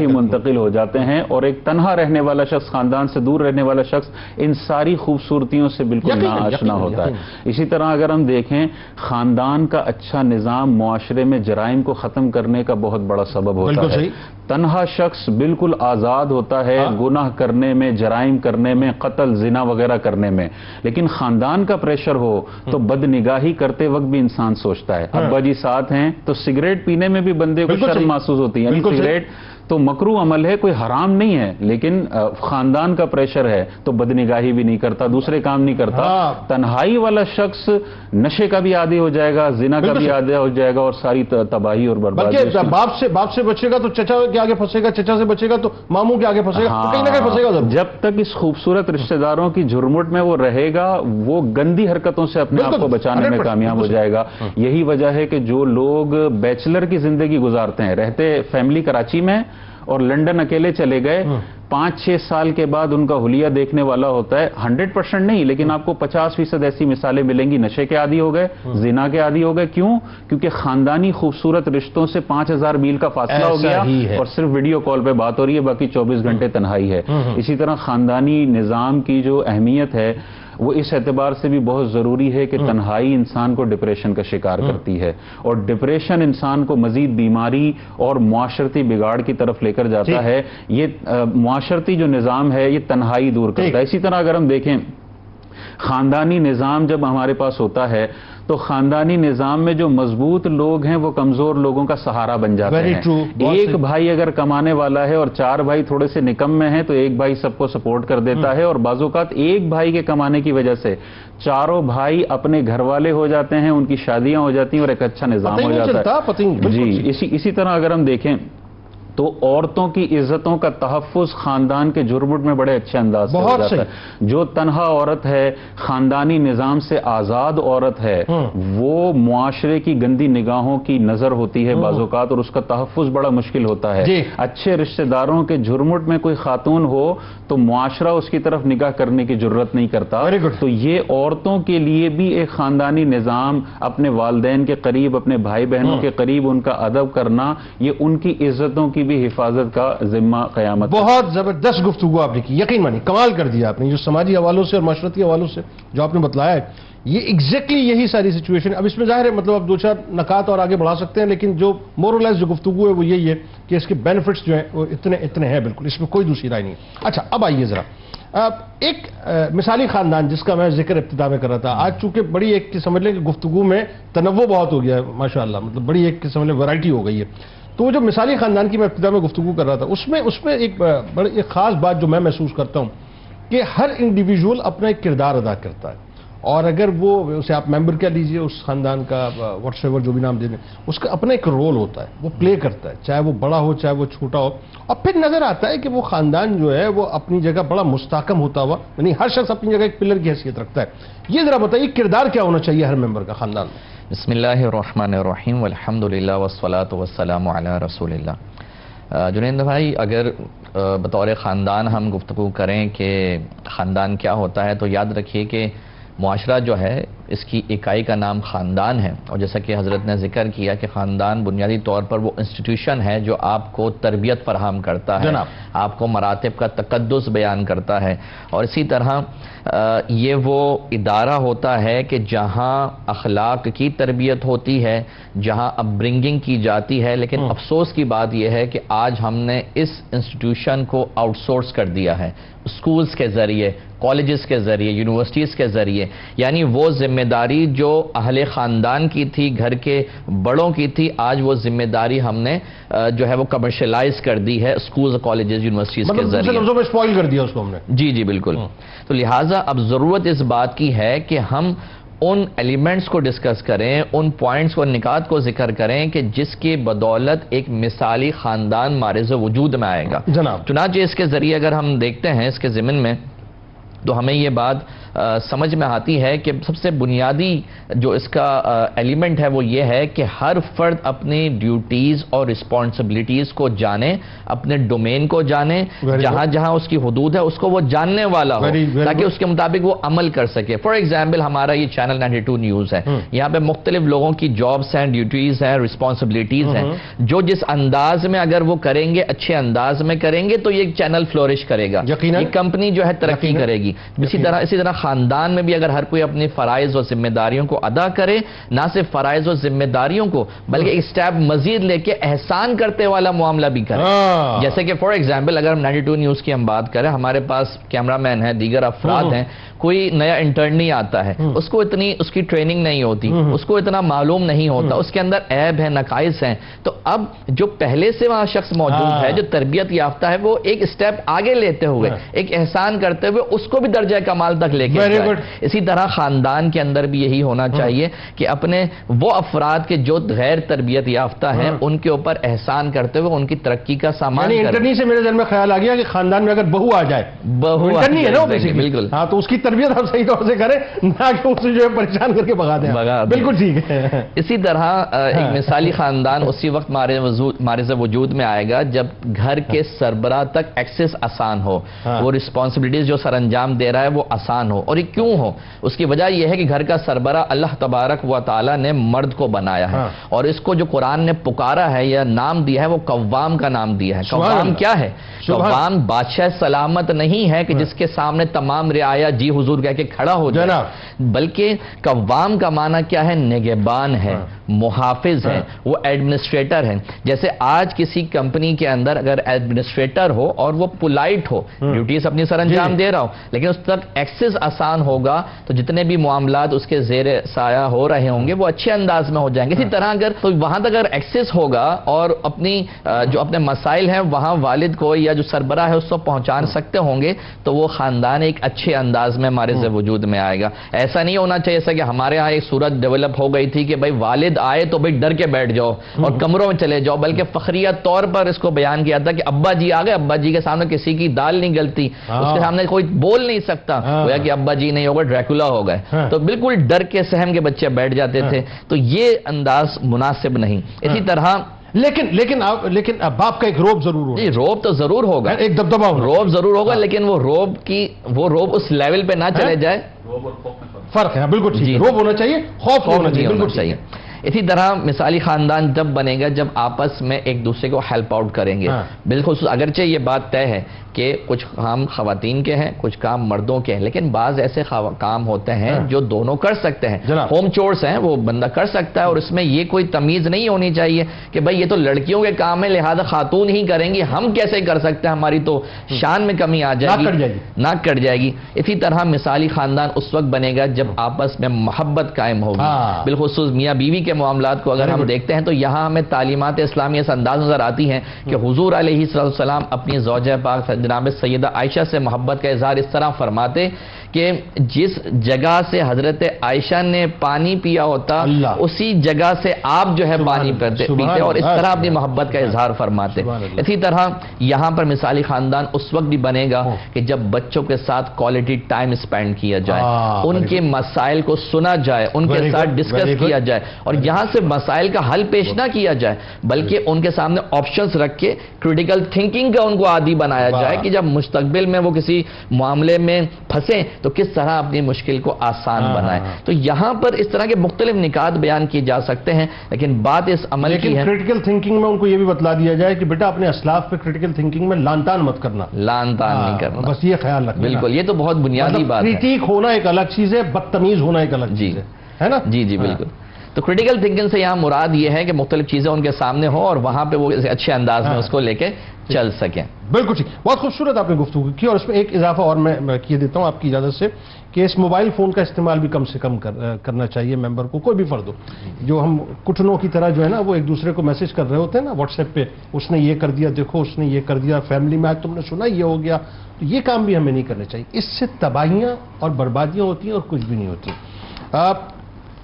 منتقل ہو جاتے ہیں، اور ایک تنہا رہنے والا شخص، خاندان سے دور رہنے والا شخص ان ساری خوبصورتیوں سے بالکل ناآشنا ہوتا ہے۔ اسی طرح اگر ہم دیکھیں، خاندان کا اچھا نظام معاشرے میں جرائم کو ختم کرنے کا بہت بڑا سبب ہوتا ہے۔ تنہا شخص بالکل آزاد ہوتا ہے گناہ کرنے میں، جرائم کرنے میں، قتل زنا وغیرہ کرنے میں، لیکن خاندان کا پریشر ہو تو بدنگاہی کرتے وقت بھی انسان سوچتا ہے۔ ابا جی ساتھ ہیں تو سگریٹ پینے میں بھی بندے کو شرم محسوس ہوتی ہے، یعنی سگریٹ تو مکروہ عمل ہے، کوئی حرام نہیں ہے، لیکن خاندان کا پریشر ہے تو بدنگاہی بھی نہیں کرتا، دوسرے کام نہیں کرتا۔ تنہائی والا شخص نشے کا بھی عادی ہو جائے گا، زنا کا بھی عادی ہو جائے گا، اور ساری تباہی اور بربادی۔
باپ سے بچے گا تو چچا کے آگے پھنسے گا، چچا سے بچے گا تو ماموں کے آگے پھنسے گا، کہیں نہ کہیں پھنسے گا۔
جب تک اس خوبصورت رشتہ داروں کی جھرمٹ میں وہ رہے گا، وہ گندی حرکتوں سے اپنے آپ کو بچانے میں کامیاب ہو جائے گا۔ یہی وجہ ہے کہ جو لوگ بیچلر کی زندگی گزارتے ہیں، رہتے فیملی کراچی میں اور لنڈن اکیلے چلے گئے، 5-6 سال کے بعد ان کا حلیہ دیکھنے والا ہوتا ہے، 100% نہیں لیکن آپ کو 50% ایسی مثالیں ملیں گی، نشے کے عادی ہو گئے، زنا کے عادی ہو گئے۔ کیوں؟ کیونکہ خاندانی خوبصورت رشتوں سے 5000 میل کا فاصلہ ہو گیا اور صرف ویڈیو کال پہ بات ہو رہی ہے، باقی 24 گھنٹے تنہائی ہے۔ اسی طرح خاندانی نظام کی جو اہمیت ہے وہ اس اعتبار سے بھی بہت ضروری ہے کہ تنہائی انسان کو ڈپریشن کا شکار کرتی ہے، اور ڈپریشن انسان کو مزید بیماری اور معاشرتی بگاڑ کی طرف لے کر جاتا ہے۔ یہ معاشرتی جو نظام ہے یہ تنہائی دور کرتا ہے۔ اسی طرح اگر ہم دیکھیں خاندانی نظام جب ہمارے پاس ہوتا ہے تو خاندانی نظام میں جو مضبوط لوگ ہیں وہ کمزور لوگوں کا سہارا بن جاتے ہیں۔ ایک بھائی اگر کمانے والا ہے اور 4 بھائی تھوڑے سے نکم میں ہیں تو ایک بھائی سب کو سپورٹ کر دیتا ہے، اور بعض اوقات ایک بھائی کے کمانے کی وجہ سے چاروں بھائی اپنے گھر والے ہو جاتے ہیں، ان کی شادیاں ہو جاتی ہیں اور ایک اچھا نظام ہو جاتا ہے۔ جی اسی طرح اگر ہم دیکھیں تو عورتوں کی عزتوں کا تحفظ خاندان کے جھرمٹ میں بڑے اچھے انداز سے ہو جاتا ہے۔ جو تنہا عورت ہے، خاندانی نظام سے آزاد عورت ہے، وہ معاشرے کی گندی نگاہوں کی نظر ہوتی ہے بعض اوقات، اور اس کا تحفظ بڑا مشکل ہوتا ہے۔ اچھے رشتہ داروں کے جھرمٹ میں کوئی خاتون ہو تو معاشرہ اس کی طرف نگاہ کرنے کی جرت نہیں کرتا۔ تو یہ عورتوں کے لیے بھی ایک خاندانی نظام، اپنے والدین کے قریب، اپنے بھائی بہنوں کے قریب ان کا ادب کرنا، یہ ان کی عزتوں کی بھی حفاظت کا ذمہ قیامت۔
بہت زبردست گفتگو آپ نے کی، یقین مانی کمال کر دیا آپ نے، جو سماجی حوالوں سے اور معاشرتی حوالوں سے جو آپ نے بتلایا ہے، یہ ایگزیکٹلی یہی ساری سچویشن۔ اب اس میں ظاہر ہے مطلب اب 2-4 نکات اور آگے بڑھا سکتے ہیں، لیکن جو مورلیس جو گفتگو ہے وہ یہی ہے کہ اس کے بینیفٹس جو ہیں وہ اتنے ہیں، بالکل اس میں کوئی دوسری رائے نہیں۔ اچھا اب آئیے ذرا ایک مثالی خاندان جس کا میں ذکر ابتدا میں کر رہا تھا، آج چونکہ بڑی ایک سمجھ لیں کہ گفتگو میں تنوع بہت ہو گیا ہے ماشاءاللہ، مطلب بڑی ایک سمجھ لیں ویرائٹی ہو گئی ہے، تو وہ جو مثالی خاندان کی میں ابتدا میں گفتگو کر رہا تھا، اس میں ایک خاص بات جو میں محسوس کرتا ہوں کہ ہر انڈیویجول اپنا ایک کردار ادا کرتا ہے، اور اگر وہ اسے آپ ممبر کہہ لیجئے اس خاندان کا، واٹس ایور جو بھی نام دے دیں، اس کا اپنا ایک رول ہوتا ہے، وہ پلے کرتا ہے، چاہے وہ بڑا ہو چاہے وہ چھوٹا ہو، اور پھر نظر آتا ہے کہ وہ خاندان جو ہے وہ اپنی جگہ بڑا مستحکم ہوتا ہوا، یعنی ہر شخص اپنی جگہ ایک پلر کی حیثیت رکھتا ہے۔ یہ ذرا بتائیے کردار کیا ہونا چاہیے ہر ممبر کا خاندان میں؟
بسم اللہ الرحمن الرحیم والحمدللہ والصلاة والسلام علی رسول اللہ۔ جنید بھائی، اگر بطور خاندان ہم گفتگو کریں کہ خاندان کیا ہوتا ہے، تو یاد رکھیے کہ معاشرہ جو ہے اس کی اکائی کا نام خاندان ہے، اور جیسا کہ حضرت نے ذکر کیا کہ خاندان بنیادی طور پر وہ انسٹیٹیوشن ہے جو آپ کو تربیت فراہم کرتا ہے، آپ کو مراتب کا تقدس بیان کرتا ہے، اور اسی طرح یہ وہ ادارہ ہوتا ہے کہ جہاں اخلاق کی تربیت ہوتی ہے، جہاں اپ برنگنگ کی جاتی ہے، لیکن افسوس کی بات یہ ہے کہ آج ہم نے اس انسٹیٹیوشن کو آؤٹ سورس کر دیا ہے، اسکولز کے ذریعے، کالجز کے ذریعے، یونیورسٹیز کے ذریعے، یعنی وہ ذمہ داری جو اہل خاندان کی تھی، گھر کے بڑوں کی تھی، آج وہ ذمہ داری ہم نے جو ہے وہ کمرشلائز کر دی ہے اسکولز، کالجز، یونیورسٹیز کے ذریعے،
مطلب لفظوں میں اسپوائل کر دیا اس کو ہم نے۔
جی بالکل۔ تو لہٰذا اب ضرورت اس بات کی ہے کہ ہم ان ایلیمنٹس کو ڈسکس کریں، ان پوائنٹس کو، نکات کو ذکر کریں کہ جس کی بدولت ایک مثالی خاندان معرض وجود میں آئے گا۔ چنانچہ اس کے ذریعے اگر ہم دیکھتے ہیں اس کے ضمن میں، تو ہمیں یہ بات سمجھ میں آتی ہے کہ سب سے بنیادی جو اس کا ایلیمنٹ ہے وہ یہ ہے کہ ہر فرد اپنی ڈیوٹیز اور رسپانسبلٹیز کو جانے، اپنے ڈومین کو جانے، جہاں جہاں اس کی حدود ہے اس کو وہ جاننے والا ہو، تاکہ اس کے مطابق وہ عمل کر سکے۔ فار ایگزامپل ہمارا یہ چینل 92 نیوز ہے، یہاں پہ مختلف لوگوں کی جابس ہیں، ڈیوٹیز ہیں، رسپانسبلٹیز ہیں، جو جس انداز میں اگر وہ کریں گے، اچھے انداز میں کریں گے تو یہ چینل فلورش کرے گا، یہ کمپنی جو ہے ترقی کرے گی۔ اسی طرح خاندان میں بھی اگر ہر کوئی اپنی فرائض اور ذمہ داریوں کو ادا کرے، نہ صرف فرائض اور ذمہ داریوں کو بلکہ ایک سٹیپ مزید لے کے احسان کرتے والا معاملہ بھی کرے، جیسے کہ فار ایگزامپل اگر ہم 92 نیوز کی ہم بات کریں، ہمارے پاس کیمرہ مین ہیں، دیگر افراد ہیں، کوئی نیا انٹرن نہیں آتا ہے، اس کو اتنی اس کی ٹریننگ نہیں ہوتی، اس کو اتنا معلوم نہیں ہوتا، اس کے اندر عیب ہیں، نقائص ہیں، تو اب جو پہلے سے وہاں شخص موجود ہے، جو تربیت یافتہ ہے، وہ ایک سٹیپ آگے لیتے ہوئے، ایک احسان کرتے ہوئے اس کو بھی درجہ کمال تک لے کے جائے۔ اسی طرح خاندان کے اندر بھی یہی ہونا چاہیے کہ اپنے وہ افراد کے جو غیر تربیت یافتہ ہیں ان کے اوپر احسان کرتے ہوئے ان کی ترقی کا سامان کریں۔
انٹرنی سے میرے ذہن میں خیال آ گیا کہ خاندان میں اگر بہو آ جائے، انٹرنی ہے نا
بالکل،
ہاں، تو اس کی تربیت آپ صحیح طور سے کریں، نہ کہ اسے جو ہے پریشان کر کے بھگا دیں۔ بالکل ٹھیک ہے۔
اسی طرح ایک مثالی خاندان اسی وقت معرض وجود میں آئے گا جب گھر کے سربراہ تک ایکسس آسان ہو، وہ رسپانسبلٹیز جو سر انجام دے رہا ہے وہ آسان ہو۔ اور یہ کیوں ہو؟ اس کی وجہ یہ ہے کہ گھر کا سربراہ اللہ تبارک و تعالی نے مرد کو بنایا ہے، اور اس کو جو قرآن نے پکارا ہے یا نام دیا ہے وہ قوام کا نام دیا ہے۔ قوام کیا ہے؟ قوام بادشاہ سلامت نہیں ہے کہ جس کے سامنے تمام رعایا جی حضور کہہ کے کھڑا ہو جائے، بلکہ قوام کا معنی کیا ہے؟ نگہبان ہے، محافظ ہے، وہ ایڈمنسٹریٹر ہے۔ جیسے آج کسی کمپنی کے اندر اگر ایڈمنسٹریٹر ہو اور وہ پولائٹ ہو، ڈیوٹیز اپنی سر انجام دے رہا ہو، لیکن اس تک ایکسس آسان ہوگا تو جتنے بھی معاملات اس کے زیر سایہ ہو رہے ہوں گے وہ اچھے انداز میں ہو جائیں گے. اسی طرح اگر تو وہاں تک اگر ایکسس ہوگا اور جو اپنے مسائل ہیں وہاں والد کو یا جو سربراہ ہے اس کو پہنچا سکتے ہوں گے تو وہ خاندان ایک اچھے انداز میں ہمارے وجود میں آئے گا. ایسا نہیں ہونا چاہیے ایسا کہ ہمارے ہاں ایک صورت ڈیولپ ہو گئی تھی کہ بھائی والد آئے تو بھائی ڈر کے بیٹھ جاؤ اور کمروں میں چلے جاؤ, بلکہ فخریہ طور پر اس کو بیان کیا تھا کہ ابا جی آ گئے, ابا جی کے سامنے کسی کی دال نہیں گلتی, اس کے سامنے کوئی بول نہیں سکتا, گویا کہ ابا جی نہیں ہوگا ڈریکولا ہو گئے. تو بالکل ڈر کے سہم کے بچے بیٹھ جاتے تھے, تو یہ انداز مناسب نہیں. اسی طرح
لیکن باپ کا ایک روب ضرور ہوگا.
روب تو ضرور ہوگا,
ایک دبدبا ہوگا,
روب ضرور ہوگا, لیکن وہ روب اس لیول پہ نہ چلے جائے.
فرق ہے, بالکل ٹھیک. روب ہونا چاہیے, خوف ہونا چاہیے, بالکل چاہیے.
اسی طرح مثالی خاندان جب بنے گا جب آپس میں ایک دوسرے کو ہیلپ آؤٹ کریں گے. بالخصوص اگرچہ یہ بات طے ہے کہ کچھ کام خواتین کے ہیں, کچھ کام مردوں کے ہیں, لیکن بعض ایسے کام ہوتے ہیں جو دونوں کر سکتے ہیں. ہوم چورس ہیں وہ بندہ کر سکتا ہے, اور اس میں یہ کوئی تمیز نہیں ہونی چاہیے کہ بھئی یہ تو لڑکیوں کے کام ہے لہذا خاتون ہی کریں گی, ہم کیسے کر سکتے ہیں, ہماری تو شان میں کمی آ جائے گی, ناک کٹ جائے گی. اسی طرح مثالی خاندان اس وقت بنے گا جب آپس میں محبت قائم ہوگی. بالخصوص میاں بیوی کے معاملات کو اگر ہم دیکھتے ہیں تو یہاں ہمیں تعلیمات اسلامی اس انداز نظر آتی ہیں کہ حضور علیہ السلام اپنی زوجہ پاک جناب سیدہ عائشہ سے محبت کا اظہار اس طرح فرماتے کہ جس جگہ سے حضرت عائشہ نے پانی پیا ہوتا اسی جگہ سے آپ جو ہے پانی پیتے, اور اس طرح اپنی محبت کا اظہار فرماتے. اسی طرح یہاں پر مثالی خاندان اس وقت بھی بنے گا کہ جب بچوں کے ساتھ کوالٹی ٹائم اسپینڈ کیا جائے, ان کے مسائل کو سنا جائے, ان کے ساتھ ڈسکس کیا جائے, اور یہاں سے مسائل کا حل پیش نہ کیا جائے بلکہ ان کے سامنے آپشنز رکھ کے کریٹیکل تھنکنگ کا ان کو عادی بنایا جائے کہ جب مستقبل میں وہ کسی معاملے میں پھنسیں تو کس طرح اپنی مشکل کو آسان بنائیں. تو یہاں پر اس طرح کے مختلف نکات بیان کیے جا سکتے ہیں, لیکن بات اس عمل کی ہے
کریٹیکل تھنکنگ میں ان کو یہ بھی بتلا دیا جائے کہ بیٹا اپنے اسلاف پہ کریٹیکل تھنکنگ میں لان تان مت کرنا,
لان تان نہیں کرنا,
بس یہ خیال رکھنا.
بالکل, یہ تو بہت بنیادی بات ہے.
کریٹیک ہونا ایک الگ چیز ہے, بدتمیز ہونا ایک الگ چیز ہے نا. جی
بالکل. تو کریٹیکل تھنکنگ سے یہاں مراد یہ ہے کہ مختلف چیزیں ان کے سامنے ہوں اور وہاں پہ وہ اچھے انداز میں اس کو لے کے چل سکیں.
بالکل ٹھیک, بہت خوبصورت آپ نے گفتگو کی, اور اس میں ایک اضافہ اور میں کیے دیتا ہوں آپ کی اجازت سے کہ اس موبائل فون کا استعمال بھی کم سے کم کرنا چاہیے ممبر کو, کوئی بھی فرد ہو. جو ہم کٹنوں کی طرح جو ہے نا وہ ایک دوسرے کو میسج کر رہے ہوتے ہیں نا واٹس ایپ پہ, اس نے یہ کر دیا, دیکھو اس نے یہ کر دیا, فیملی میں آج تم نے سنا یہ ہو گیا, تو یہ کام بھی ہمیں نہیں کرنے چاہیے. اس سے تباہیاں اور بربادیاں ہوتی ہیں اور کچھ بھی نہیں ہوتی.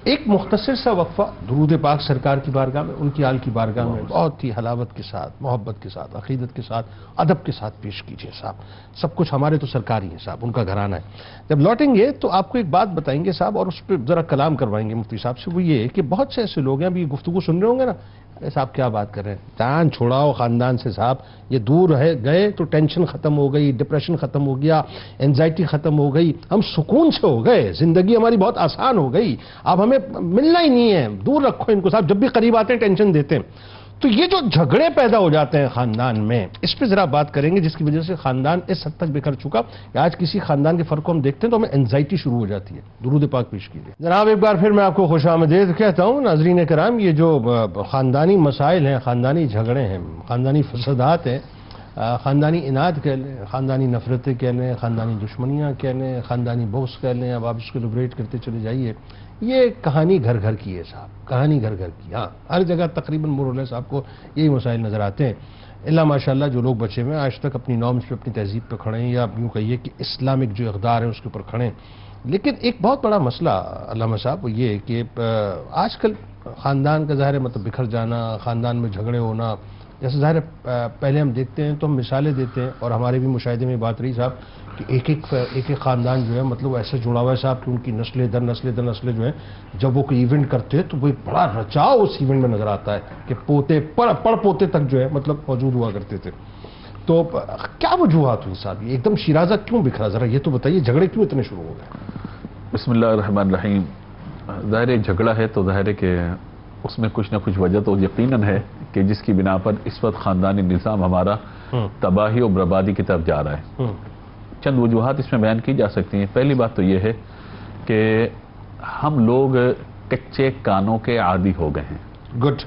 ایک مختصر سا وقفہ درود پاک سرکار کی بارگاہ میں, ان کی آل کی بارگاہ میں بہت ہی حلاوت کے ساتھ, محبت کے ساتھ, عقیدت کے ساتھ, ادب کے ساتھ پیش کیجیے صاحب. سب کچھ ہمارے تو سرکار ہی ہیں صاحب, ان کا گھرانہ ہے. جب لوٹیں گے تو آپ کو ایک بات بتائیں گے صاحب, اور اس پہ ذرا کلام کروائیں گے مفتی صاحب سے. وہ یہ کہ بہت سے ایسے لوگ ہیں ابھی گفتگو سن رہے ہوں گے نا, صاحب کیا بات کر رہے ہیں, جان چھوڑاؤ خاندان سے صاحب, یہ دور ہے گئے تو ٹینشن ختم ہو گئی, ڈپریشن ختم ہو گیا, اینزائٹی ختم ہو گئی, ہم سکون سے ہو گئے, زندگی ہماری بہت آسان ہو گئی, اب ہمیں ملنا ہی نہیں ہے, دور رکھو ان کو صاحب, جب بھی قریب آتے ہیں ٹینشن دیتے ہیں. تو یہ جو جھگڑے پیدا ہو جاتے ہیں خاندان میں, اس پہ ذرا بات کریں گے, جس کی وجہ سے خاندان اس حد تک بکھر چکا کہ آج کسی خاندان کے فرق کو ہم دیکھتے ہیں تو ہمیں اینزائٹی شروع ہو جاتی ہے. درود پاک پیش کیجیے جناب. ایک بار پھر میں آپ کو خوش آمدید کہتا ہوں. ناظرین کرام, یہ جو خاندانی مسائل ہیں, خاندانی جھگڑے ہیں, خاندانی فسادات ہیں, خاندانی اناد کہہ لیں, خاندانی نفرتیں کہہ لیں, خاندانی دشمنیاں کہہ لیں, خاندانی بغض کہہ لیں, اب آپ اس کو لیبریٹ کرتے چلے جائیے, یہ کہانی گھر گھر کی ہے صاحب, کہانی گھر گھر کی. ہاں, ہر جگہ تقریباً مورلیس آپ کو یہی مسائل نظر آتے ہیں. اللہ ماشاءاللہ جو لوگ بچے ہوئے ہیں آج تک اپنی نارمز پہ, اپنی تہذیب پہ کھڑے ہیں, یا یوں کہیے کہ اسلامک جو اقدار ہیں اس کے اوپر کھڑے ہیں. لیکن ایک بہت بڑا مسئلہ علامہ صاحب وہ یہ کہ آج کل خاندان کا ظاہر مطلب بکھر جانا, خاندان میں جھگڑے ہونا, جیسے ظاہر پہلے ہم دیکھتے ہیں تو ہم مثالیں دیتے ہیں, اور ہمارے بھی مشاہدے میں بات رہی صاحب کہ ایک خاندان جو ہے مطلب ایسے جڑا ہوا ہے صاحب کہ ان کی نسلیں در نسلیں جو ہیں, جب وہ کوئی ایونٹ کرتے ہیں تو وہ بڑا رچاؤ اس ایونٹ میں نظر آتا ہے کہ پوتے پڑ پوتے تک جو ہے مطلب موجود ہوا کرتے تھے. تو کیا وجوہات ہوئی صاحب, یہ ایک دم شیرازہ کیوں بکھرا, ذرا یہ تو بتائیے, جھگڑے کیوں اتنے شروع ہو گئے؟
بسم اللہ الرحمن الرحیم. ظاہر جھگڑا ہے تو ظاہر ہے کہ اس میں کچھ نہ کچھ وجہ تو یقیناً ہے کہ جس کی بنا پر اس وقت خاندانی نظام ہمارا تباہی اور بربادی کی طرف جا رہا ہے. چند وجوہات اس میں بیان کی جا سکتی ہیں. پہلی بات تو یہ ہے کہ ہم لوگ کچے کانوں کے عادی ہو گئے ہیں.
گڈ.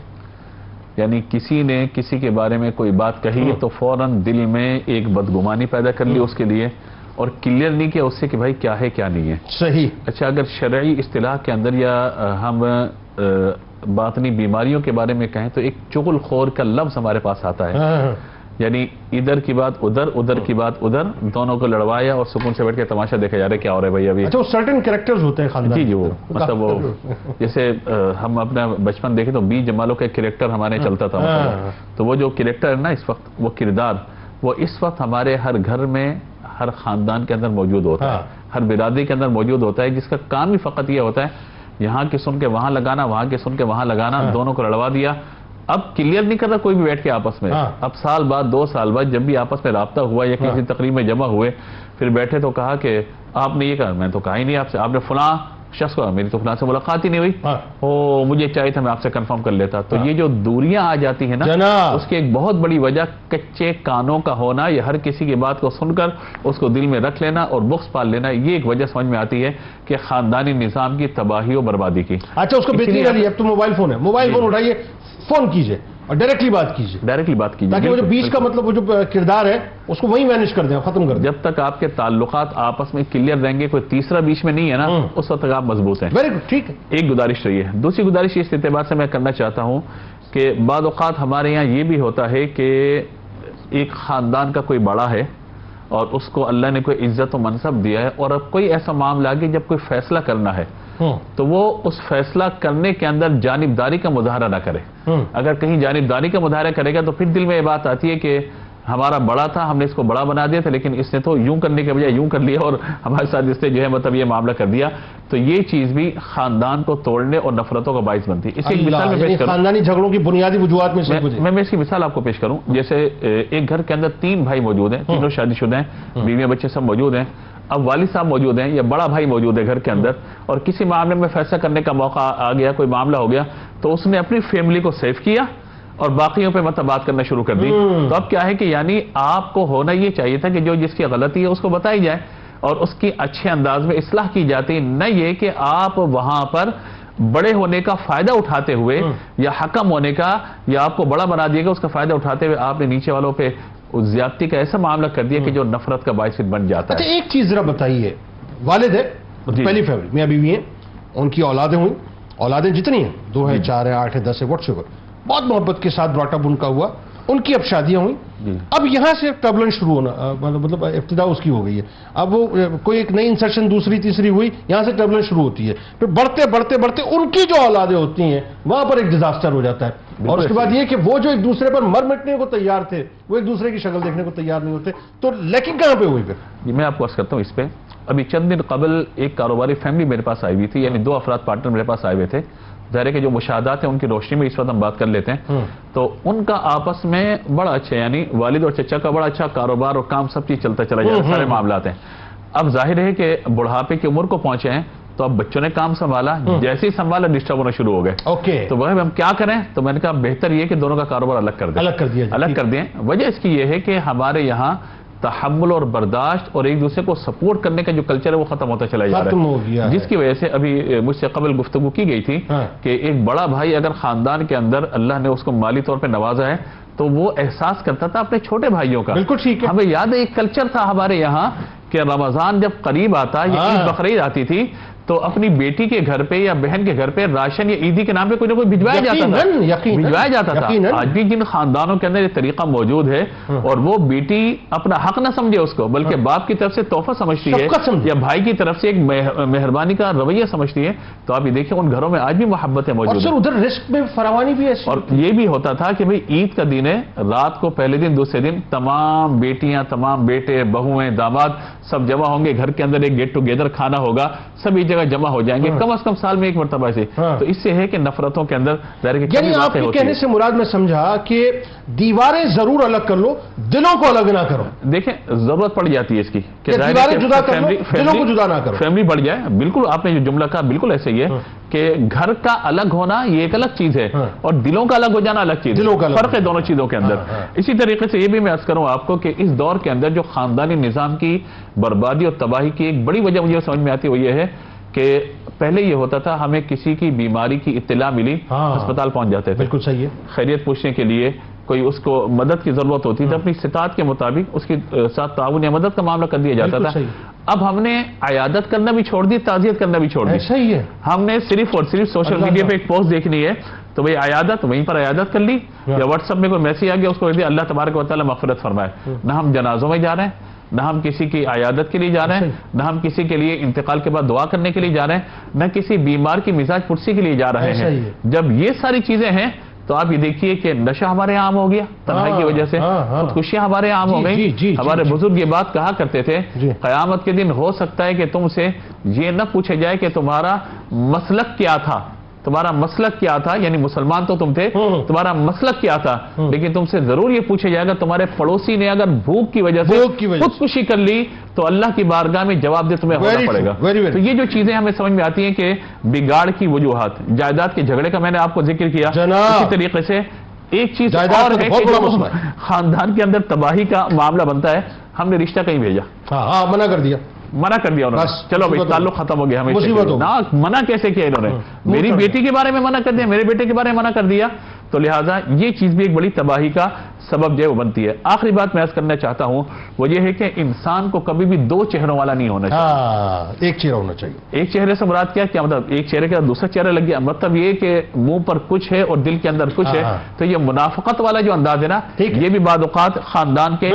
یعنی کسی نے کسی کے بارے میں کوئی بات کہی تو فوراً دل میں ایک بدگمانی پیدا کر لی اس کے لیے, اور کلیئر نہیں کیا اس سے کہ بھائی کیا ہے کیا نہیں ہے.
صحیح.
اچھا اگر شرعی اصطلاح کے اندر یا ہم باطنی بیماریوں کے بارے میں کہیں تو ایک چغل خور کا لفظ ہمارے پاس آتا ہے. یعنی ادھر کی بات ادھر، ادھر کی بات ادھر، دونوں کو لڑوایا اور سکون سے بیٹھ کے تماشا دیکھا جا رہا ہے کیا ہو رہا ہے بھائی ابھی.
اچھا وہ سرٹن کریکٹرز ہوتے ہیں خاندان.
جی وہ مطلب وہ جیسے ہم اپنا بچپن دیکھیں تو 20 جمالوں کا کریکٹر ہمارے چلتا تھا مطلب. تو وہ جو کریکٹر ہے نا اس وقت، وہ کردار وہ اس وقت ہمارے ہر گھر میں، ہر خاندان کے اندر موجود ہوتا ہے، ہر برادری کے اندر موجود ہوتا ہے، جس کا کام ہی فقط یہ ہوتا ہے یہاں کی سن کے وہاں لگانا، وہاں کی سن کے وہاں لگانا، دونوں کو لڑوا دیا. اب کلیئر نہیں کر رہا کوئی بھی بیٹھ کے آپس میں. اب سال بعد 2 سال بعد جب بھی آپس میں رابطہ ہوا یا کسی تقریب میں جمع ہوئے، پھر بیٹھے تو کہا کہ آپ نے یہ کہا، میں تو کہا ہی نہیں آپ سے، آپ نے فلاں شخص کو، میری تو فلاں سے ملاقات ہی نہیں ہوئی، او مجھے چاہیے تھا میں آپ سے کنفرم کر لیتا. تو یہ جو دوریاں آ جاتی ہیں نا، اس کی ایک بہت بڑی وجہ کچے کانوں کا ہونا، یہ ہر کسی کی بات کو سن کر اس کو دل میں رکھ لینا اور بغض پال لینا، یہ ایک وجہ سمجھ میں آتی ہے کہ خاندانی نظام کی تباہی و بربادی کی.
اچھا اس کو بہترین ہے اب تو موبائل فون ہے، موبائل فون اٹھائیے، فون کیجئے اور ڈائریکٹلی بات کیجئے،
ڈائریکٹلی بات کیجئے،
تاکہ وہ جو بیچ کا مطلب وہ جو کردار ہے اس کو وہیں مینیج کر دیں، ختم کر دیں.
جب تک آپ کے تعلقات آپس میں کلیئر رہیں گے، کوئی تیسرا بیچ میں نہیں ہے نا، اس وقت تک آپ مضبوط ہیں.
Very good. ٹھیک ہے.
ایک گزارش رہی ہے. دوسری گزارش اس اعتبار سے میں کرنا چاہتا ہوں کہ بعض اوقات ہمارے یہاں یہ بھی ہوتا ہے کہ ایک خاندان کا کوئی بڑا ہے اور اس کو اللہ نے کوئی عزت و منصب دیا ہے، اور اب کوئی ایسا معاملہ آ گیا جب کوئی فیصلہ کرنا ہے تو وہ اس فیصلہ کرنے کے اندر جانبداری کا مظاہرہ نہ کرے. اگر کہیں جانبداری کا مظاہرہ کرے گا تو پھر دل میں یہ بات آتی ہے کہ ہمارا بڑا تھا، ہم نے اس کو بڑا بنا دیا تھا، لیکن اس نے تو یوں کرنے کے بجائے یوں کر لیا اور ہمارے ساتھ اس نے جو ہے مطلب یہ معاملہ کر دیا. تو یہ چیز بھی خاندان کو توڑنے اور نفرتوں کا باعث بنتی ہے. اس کی ایک مثال میں پیش کروں،
خاندانی جھگڑوں کی بنیادی وجوہات میں سے
میں اس کی مثال آپ کو پیش کروں. جیسے ایک گھر کے اندر 3 بھائی موجود ہیں، تینوں شادی شدہ ہیں، بیویاں بچے سب موجود ہیں. اب والد صاحب موجود ہیں یا بڑا بھائی موجود ہے گھر کے اندر، اور کسی معاملے میں فیصلہ کرنے کا موقع آ گیا، کوئی معاملہ ہو گیا، تو اس نے اپنی فیملی کو سیو کیا اور باقیوں پہ مطلب بات کرنا شروع کر دی. تو اب کیا ہے کہ یعنی آپ کو ہونا یہ چاہیے تھا کہ جو جس کی غلطی ہے اس کو بتائی جائے اور اس کی اچھے انداز میں اصلاح کی جاتی، نہ یہ کہ آپ وہاں پر بڑے ہونے کا فائدہ اٹھاتے ہوئے یا حکم ہونے کا یا آپ کو بڑا بنا دیا گا اس کا فائدہ اٹھاتے ہوئے آپ نے نیچے والوں پہ زیادتی کا ایسا معاملہ کر دیا کہ جو نفرت کا باعث بن جاتا ہے.
اچھا ایک چیز ذرا بتائیے، والد ہے پہلی فیملی، میاں بیوی ہیں، ان کی اولادیں ہوئیں، اولادیں جتنی ہیں 2 ہیں 4 ہیں 8 ہیں 10 ہیں واٹس ایور، بہت محبت کے ساتھ براٹ اپ ان کا ہوا، ان کی اب شادیاں ہوئیں. اب یہاں سے ٹربلنس شروع ہونا مطلب ابتدا اس کی ہو گئی ہے. اب وہ کوئی ایک نئی انسرشن دوسری تیسری ہوئی، یہاں سے ٹربلنس شروع ہوتی ہے. پھر بڑھتے بڑھتے بڑھتے ان کی جو اولادیں ہوتی ہیں وہاں پر ایک ڈیزاسٹر ہو جاتا ہے. اور اس کے بعد یہ کہ وہ جو ایک دوسرے پر مر مٹنے کو تیار تھے وہ ایک دوسرے کی شکل دیکھنے کو تیار نہیں ہوتے. تو لیکن کہاں پہ ہوئی پھر؟
میں آپ کو عرض کرتا ہوں اس پہ. ابھی چند دن قبل ایک کاروباری فیملی میرے پاس آئی ہوئی تھی، یعنی 2 افراد پارٹنر میرے پاس آئے ہوئے تھے. ظاہر ہے کہ جو مشاہدات ہیں ان کی روشنی میں اس وقت ہم بات کر لیتے ہیں. تو ان کا آپس میں بڑا اچھا، یعنی والد اور چچا کا بڑا اچھا کاروبار اور کام سب چیز چلتا چلا جا رہا ہے، سارے معاملات ہیں. اب ظاہر ہے کہ بڑھاپے کی عمر کو پہنچے ہیں تو اب بچوں نے کام سنبھالا، جیسے ہی سنبھالا ڈسٹرب ہونا شروع ہو گئے. تو وہ ہم کیا کریں؟ تو میں نے کہا بہتر یہ کہ دونوں کا کاروبار الگ کر دیں، الگ کر دیں. وجہ اس کی یہ ہے کہ ہمارے یہاں تحمل اور برداشت اور ایک دوسرے کو سپورٹ کرنے کا جو کلچر ہے وہ ختم ہوتا چلا جا رہا ہے، جس کی وجہ سے ابھی مجھ سے قبل گفتگو کی گئی تھی کہ ایک بڑا بھائی اگر خاندان کے اندر اللہ نے اس کو مالی طور پہ نوازا ہے تو وہ احساس کرتا تھا اپنے چھوٹے بھائیوں کا.
بالکل ٹھیک ہے.
ہمیں یاد ہے ایک کلچر تھا ہمارے یہاں کہ رمضان جب قریب آتا یا عید بقرعید آتی تھی تو اپنی بیٹی کے گھر پہ یا بہن کے گھر پہ راشن یا عیدی کے نام پہ کوئی نہ کوئی بھجوایا جاتا تھا. آج بھی جن خاندانوں کے اندر یہ طریقہ موجود ہے اور وہ بیٹی اپنا حق نہ سمجھے اس کو بلکہ باپ کی طرف سے تحفہ سمجھتی ہے یا بھائی کی طرف سے ایک مہربانی کا رویہ سمجھتی ہے، تو آپ یہ دیکھیں ان گھروں میں آج بھی محبتیں موجود ہیں.
ادھر رزق میں فراوانی بھی ہے.
اور یہ بھی ہوتا تھا کہ بھئی عید کا دن ہے، رات کو پہلے دن دوسرے دن تمام بیٹیاں، تمام بیٹے، بہویں، داماد سب جمع ہوں گے گھر کے اندر، ایک گیٹ ٹوگیدر کھانا ہوگا، سب ایک جگہ جمع ہو جائیں گے کم از کم سال میں ایک مرتبہ سے. تو اس سے ہے کہ نفرتوں کے اندر
یعنی آپ کے کہنے سے مراد میں سمجھا کہ دیواریں ضرور الگ کر لو، دلوں کو الگ نہ کرو.
دیکھیں ضرورت پڑ جاتی ہے اس کی کہ
دیواریں جدا کر لو، دلوں کو جدا نہ کرو،
فیملی بڑھ جائے. بالکل آپ نے جو جملہ کہا بالکل ایسے ہی ہے کہ گھر کا الگ ہونا یہ ایک الگ چیز ہے اور دلوں کا الگ ہو جانا الگ چیز ہے، فرق ہے دونوں چیزوں کے اندر. اسی طریقے سے یہ بھی میں عرض کروں آپ کو کہ اس دور کے اندر جو خاندانی نظام کی بربادی اور تباہی کی ایک بڑی وجہ مجھے سمجھ میں آتی ہے وہ یہ ہے کہ پہلے یہ ہوتا تھا ہمیں کسی کی بیماری کی اطلاع ملی ہسپتال پہنچ جاتے تھے،
بالکل صحیح ہے،
خیریت پوچھنے کے لیے کوئی اس کو مدد کی ضرورت ہوتی تھی اپنی استطاعت کے مطابق اس کے ساتھ تعاون یا مدد کا معاملہ کر دیا جاتا تھا. اب ہم نے عیادت کرنا بھی چھوڑ دی, تعزیت کرنا بھی چھوڑ دی.
صحیح ہے,
ہم نے صرف اور صرف سوشل میڈیا پہ ایک پوسٹ دیکھنی ہے تو بھئی عیادت, وہیں پر عیادت کر لی, یا واٹس ایپ میں کوئی میسج آ گیا اس کو کہہ دیا اللہ تبارک و تعالیٰ مغفرت فرمائے. نہ ہم جنازوں میں جا رہے ہیں, نہ ہم کسی کی عیادت کے لیے جا رہے ہیں, نہ ہم کسی کے لیے انتقال کے بعد دعا کرنے کے لیے جا رہے ہیں, نہ کسی بیمار کی مزاج پرسی کے لیے جا رہے ہیں. جب یہ ساری چیزیں ہیں تو آپ یہ دیکھیے کہ نشہ ہمارے عام ہو گیا تنہائی کی وجہ سے, خودکشیاں ہمارے عام ہو گئی. ہمارے بزرگ یہ بات کہا کرتے تھے, قیامت کے دن ہو سکتا ہے کہ تم سے یہ نہ پوچھے جائے کہ تمہارا مسلک کیا تھا, تمہارا مسلک کیا تھا, یعنی مسلمان تو تم تھے, تمہارا مسلک کیا تھا, لیکن تم سے ضرور یہ پوچھا جائے گا تمہارے پڑوسی نے اگر بھوک کی وجہ سے خودکشی کر لی تو اللہ کی بارگاہ میں جواب دہ تمہیں ہونا پڑے گا. تو یہ جو چیزیں ہمیں سمجھ میں آتی ہیں کہ بگاڑ کی وجوہات, جائیداد کے جھگڑے کا میں نے آپ کو ذکر کیا, اسی طریقے سے ایک چیز اور ہے کہ خاندان کے اندر تباہی کا معاملہ بنتا ہے, ہم نے رشتہ کہیں بھیجا,
منع کر دیا انہوں نے,
چلو بھائی تعلق ختم ہو گیا. ہمیں منع کیسے کیا انہوں نے, میری بیٹی کے بارے میں منع کر دیا, میرے بیٹے کے بارے میں منع کر دیا, تو لہٰذا یہ چیز بھی ایک بڑی تباہی کا سبب جو ہے وہ بنتی ہے. آخری بات میں عرض کرنا چاہتا ہوں وہ یہ ہے کہ انسان کو کبھی بھی دو چہروں والا نہیں ہونا چاہیے,
ایک چہرہ ہونا چاہیے.
ایک چہرے سے مراد کیا مطلب, ایک چہرے کے دوسرا چہرہ لگ گیا, مطلب یہ کہ منہ پر کچھ ہے اور دل کے اندر کچھ ہے, تو یہ منافقت والا جو انداز ہے نا, یہ بھی بعض اوقات خاندان کے